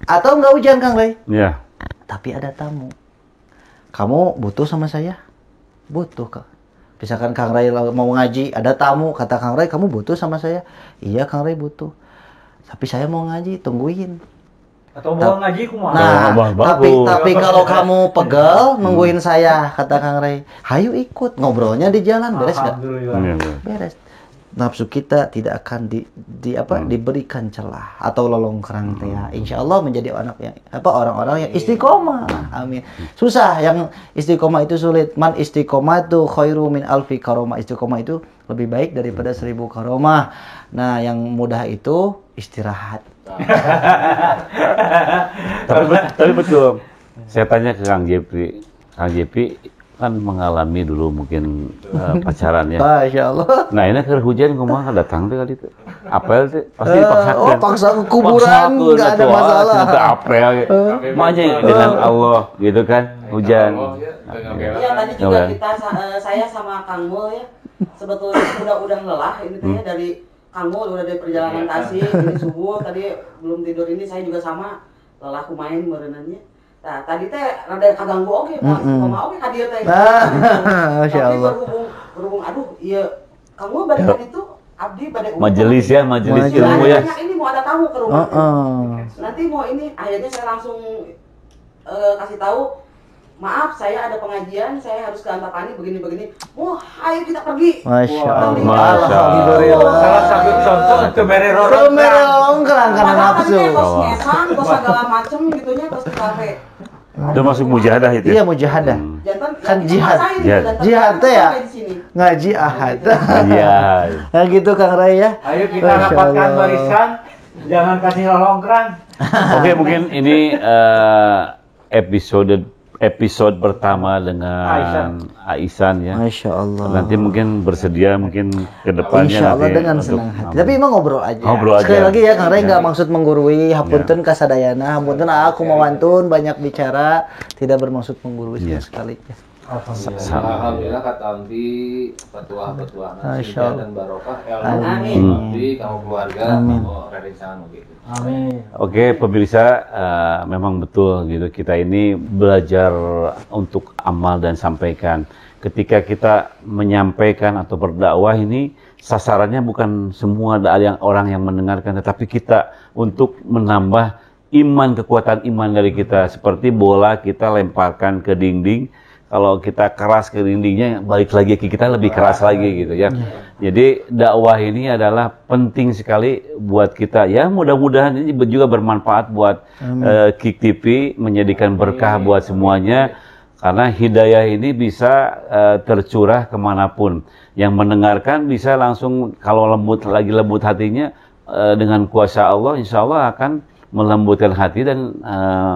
Atau nggak hujan Kang Ray, tapi ada tamu. Kamu butuh sama saya? Butuh Kak. Misalkan Kang Ray mau ngaji, ada tamu, kata Kang Ray, kamu butuh sama saya? Iya Kang Ray butuh. Tapi saya mau ngaji, tungguin. Atau mau ngaji kumaha? Nah, tapi kalau kamu pegel nungguin saya, kata Kang Ray, hayu ikut, ngobrolnya di jalan, beres nggak? Beres. Nafsu kita tidak akan diberikan celah atau lolong kerang teh. Insya Allah menjadi orang-orang yang istiqomah. Amin. Susah, yang istiqomah itu sulit. Man istiqomatu khairu min alfi karomah. Istiqomah itu lebih baik daripada 1000 karomah. Nah, yang mudah itu istirahat. tapi betul. Saya tanya ke Kang Jepri. Kang Jepri kan mengalami dulu mungkin pacarannya. Masya Allah. Nah ini akhir hujan kumaha datang tuh kali itu. Apel tuh pasti dipaksakan. Paksa ke kuburan nggak ada masalah. Kita apel. Aja dengan Allah gitu kan hujan. Iya tadi juga saya sama Kang Mul ya sebetulnya udah lelah ini tuh ya dari Kang Mul udah dari perjalanan Tasik ini subuh tadi belum tidur ini saya juga sama lelah kumain merenangnya. Nah, tadi teh rada kaganggu oge, Pak. Kumaha oge ka dieu teh. Masyaallah. Berhubung aduh, iya kamu balik itu abdi bade majelis ilmu ya. Ini mau ada tamu ke rumah. Nanti mau ini akhirnya saya langsung kasih tahu, maaf saya ada pengajian, saya harus ke Antapani begini. Ayo kita pergi. Masya Allah. Alhamdulillah. Salah satu contoh untuk mererong karena nafsu. Bos segala macem gitunya terus ke kafe. Itu masuk mujahadah itu. Iya mujahadah. Kan jihad. Jihad teh ya. Ngaji ahad. Iya. Nah gitu Kang Ray ya. Ayo kita rapatkan barisan. Jangan kasih lolongkrang. Oke, mungkin ini episode pertama dengan Aisan ya. Masya Allah. Nanti mungkin bersedia mungkin ke depannya. Insya Allah dengan senang hati. Tapi emang ngobrol aja. Sekali lagi ya Kang Ray nggak maksud menggurui. Hapunten kasadayana. Hapunten aku mawantun banyak bicara. Tidak bermaksud menggurui sama sekali. Alhamdulillah kata Ambi petuah dan barokah ilmu Ambi kamu keluarga kamu rencana gitu. Amin. Oke, pemirsa, memang betul gitu. Kita ini belajar untuk amal dan sampaikan. Ketika kita menyampaikan atau berdakwah ini sasarannya bukan semua orang yang mendengarkan, tetapi kita untuk menambah kekuatan iman dari kita. Seperti bola kita lemparkan ke dinding. Kalau kita keras ke dindingnya, balik lagi ke kita lebih keras lagi gitu ya. Jadi dakwah ini adalah penting sekali buat kita. Ya mudah-mudahan ini juga bermanfaat buat KIK TV, menjadikan berkah buat semuanya. Karena hidayah ini bisa tercurah kemanapun. Yang mendengarkan bisa langsung, kalau lembut hatinya, dengan kuasa Allah, insya Allah akan melembutkan hati dan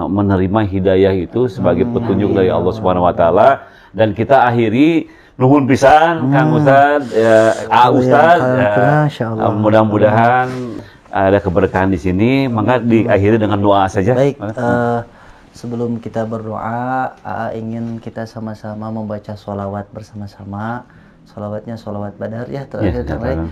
menerima hidayah itu sebagai petunjuk dari Allah Subhanahu wa taala. Dan kita akhiri nuhun pisan Kang Ustad, Ustad, mudah-mudahan ada keberkahan di sini. Maka diakhiri dengan doa saja. Baik, sebelum kita berdoa, ingin kita sama-sama membaca sholawat bersama-sama. Sholawatnya sholawat badar ya terakhir.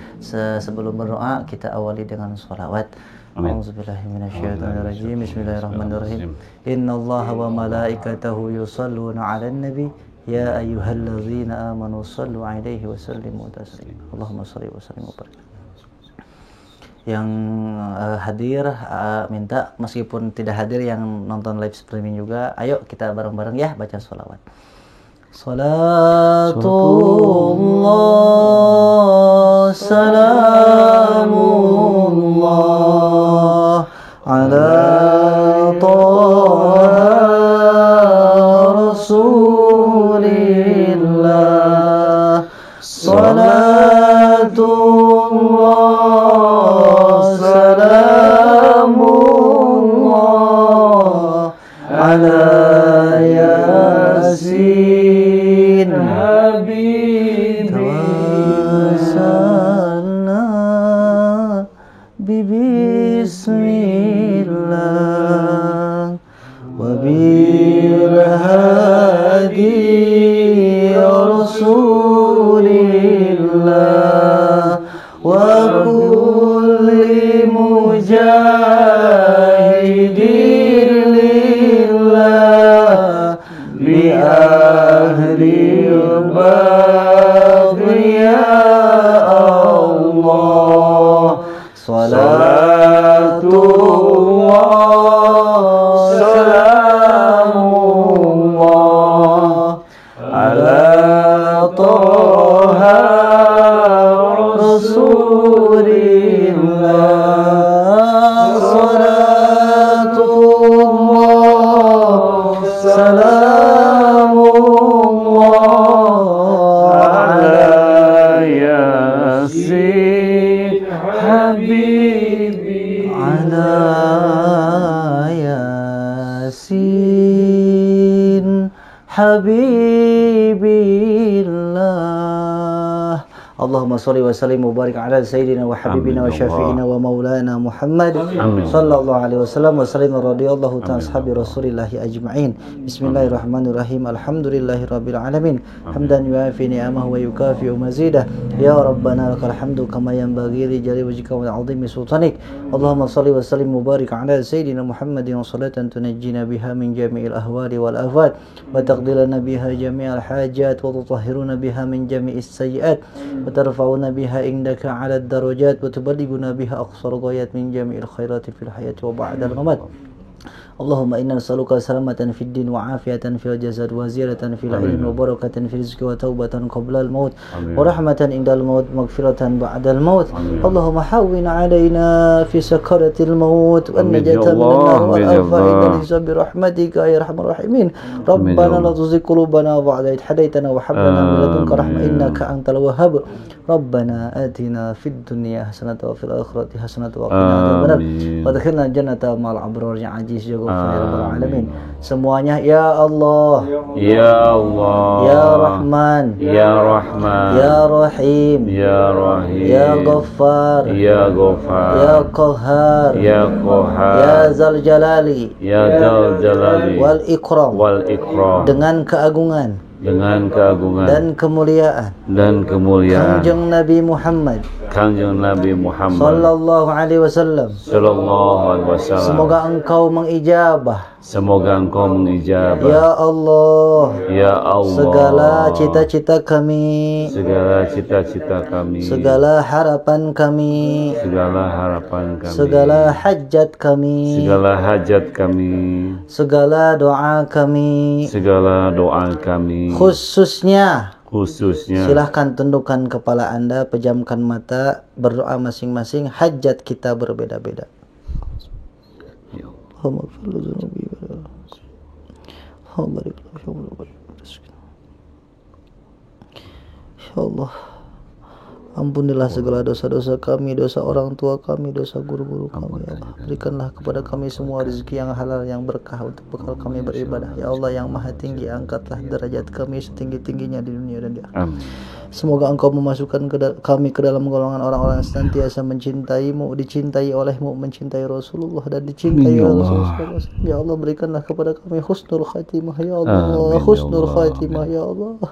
Sebelum berdoa kita awali dengan sholawat. A'udzubillahi minasyaitonirrajim. Bismillahirrahmanirrahim. Innallaha wa malaikatahu yusholluna 'alan nabi ya ayyuhalladzina amanu shallu 'alaihi wa sallimu taslima. Allahumma shalli wa sallim wa barik. Yang hadir minta, meskipun tidak hadir yang nonton live streaming juga, ayo kita bareng-bareng ya baca sholawat. Salatullah salamullah ala taha rasulillah. Salatullah salamullah ala yasin habibi tawassalna bismillah wa bil hadi rasulillah wa kulli mujahidin lillah bi ahli bagri ya Allah. Salatullah salamullah ala taha rasulillah. Salatullah salamullah ala yasin habibi ala yasin habibillah. Allahumma sholli wa sallim wa barik ala sayyidina wa habibina wa syafi'ina wa maulana Muhammad sallallahu alaihi wasallam wa sallim radhiyallahu ta'ala ashabi rasulillahi ajma'in. Bismillahirrahmanirrahim. Alhamdulillahi rabbil alamin. Hamdan yuafi ni'amahu wa yukafi'u mazidah. Ya Rabbana lakal hamdu kama yanbaghi li jalali wajhika wa 'azimi sultanik. Allahumma sholli wa sallim wa barik ala sayyidina Muhammadin wa salatan tunajjina biha min jami'il ahwali wal afat wa taqdilana biha jami'al hajat wa tutahhiruna biha min jami'is sayyi'at وترفعنا بها عندك على الدرجات وتبلغنا بها أقصى الغايات من جميع الخيرات في الحياة وبعد الممات. اللهم إنا نسألك سلامة في الدين وعافية في الجسد وزيادة في العلم وبركة في الرزق وتوبة قبل الموت ورحمة عند الموت مغفرة بعد الموت. اللهم حون علينا في سكرة الموت والنجاة من النار والعافية عند الحساب برحمتك يا أرحم الراحمين. ربنا لا تزغ قلوبنا بعد إذ هديتنا وهب لنا من لدنك رحمة إنك أنت الوهاب. ربنا آتنا في الدنيا حسنة وفي الآخرة حسنة وقنا عذاب النار وادخلنا الجنة مع الأبرار يا عزيز ya Rabbal alamin. Semuanya ya Allah, ya Allah, ya Rahman, ya Rahman, ya Rahim, ya Rahim, ya Ghaffar, ya Ghaffar, ya Qahhar, ya Qahhar, ya Zal Jalali, ya Zal Jalali wal Ikram, wal Ikram, dengan keagungan dan kemuliaan Kanjeng Nabi Muhammad sallallahu alaihi wasallam. Semoga engkau mengijabah ya Allah segala cita-cita kami, segala harapan kami, segala hajat kami, segala doa kami, khususnya silahkan tundukkan kepala Anda, pejamkan mata, berdoa masing-masing. Hajat kita berbeda-beda. Ya Allah, ampunilah segala dosa-dosa kami, dosa orang tua kami, dosa guru-guru kami. Ya Allah, berikanlah kepada kami semua rezeki yang halal, yang berkah untuk bekal kami beribadah. Ya Allah yang maha tinggi, angkatlah derajat kami setinggi-tingginya di dunia dan di akhirat. Semoga Engkau memasukkan kami ke dalam golongan orang-orang yang senantiasa mencintaimu, dicintai olehmu, mencintai Rasulullah dan dicintai oleh Rasulullah. Ya Allah, berikanlah kepada kami husnul khatimah. Ya Allah, husnul khatimah. Ya Allah,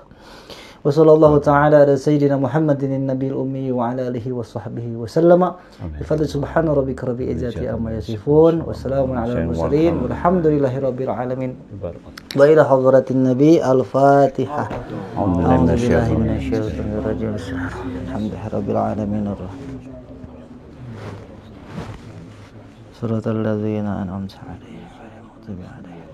Wa sallallahu ta'ala ala sayyidina Muhammadin nabiyil ummi wa ala alihi wa sahbihi wa sallama. Bi fadli subhana rabbika rabbil izzati amma yasifun. Wassalamu ala al-mursalin. Walhamdulillahi rabbil alamin. Wa ila hadratin nabi al-Fatihah. A'udzubillahi minasyaitonir rajim. Alhamdulillahi rabbil alamin. Suratul ladzina an'amta 'alaihim ghairil maghdubi 'alaihim.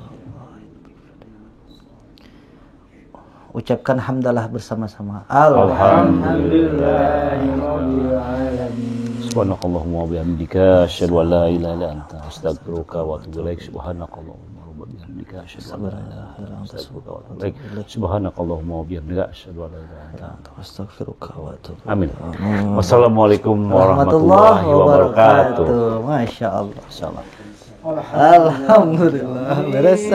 Ucapkan hamdalah bersama-sama. Alhamdulillahirabbil alamin. Subhanakallahumma wa bihamdika asyhadu an la ilaha illa anta astaghfiruka wa atubu ilaik. Subhanakallahumma wa bihamdika asyhadu an la ilaha illa anta astaghfiruka wa atubu ilaik. Subhanakallahumma wa bihamdika asyhadu an la ilaha illa anta astaghfiruka wa atubu ilaik. Amin. Wassalamualaikum warahmatullahi wabarakatuh. Masya Allah. Alhamdulillah. Beres.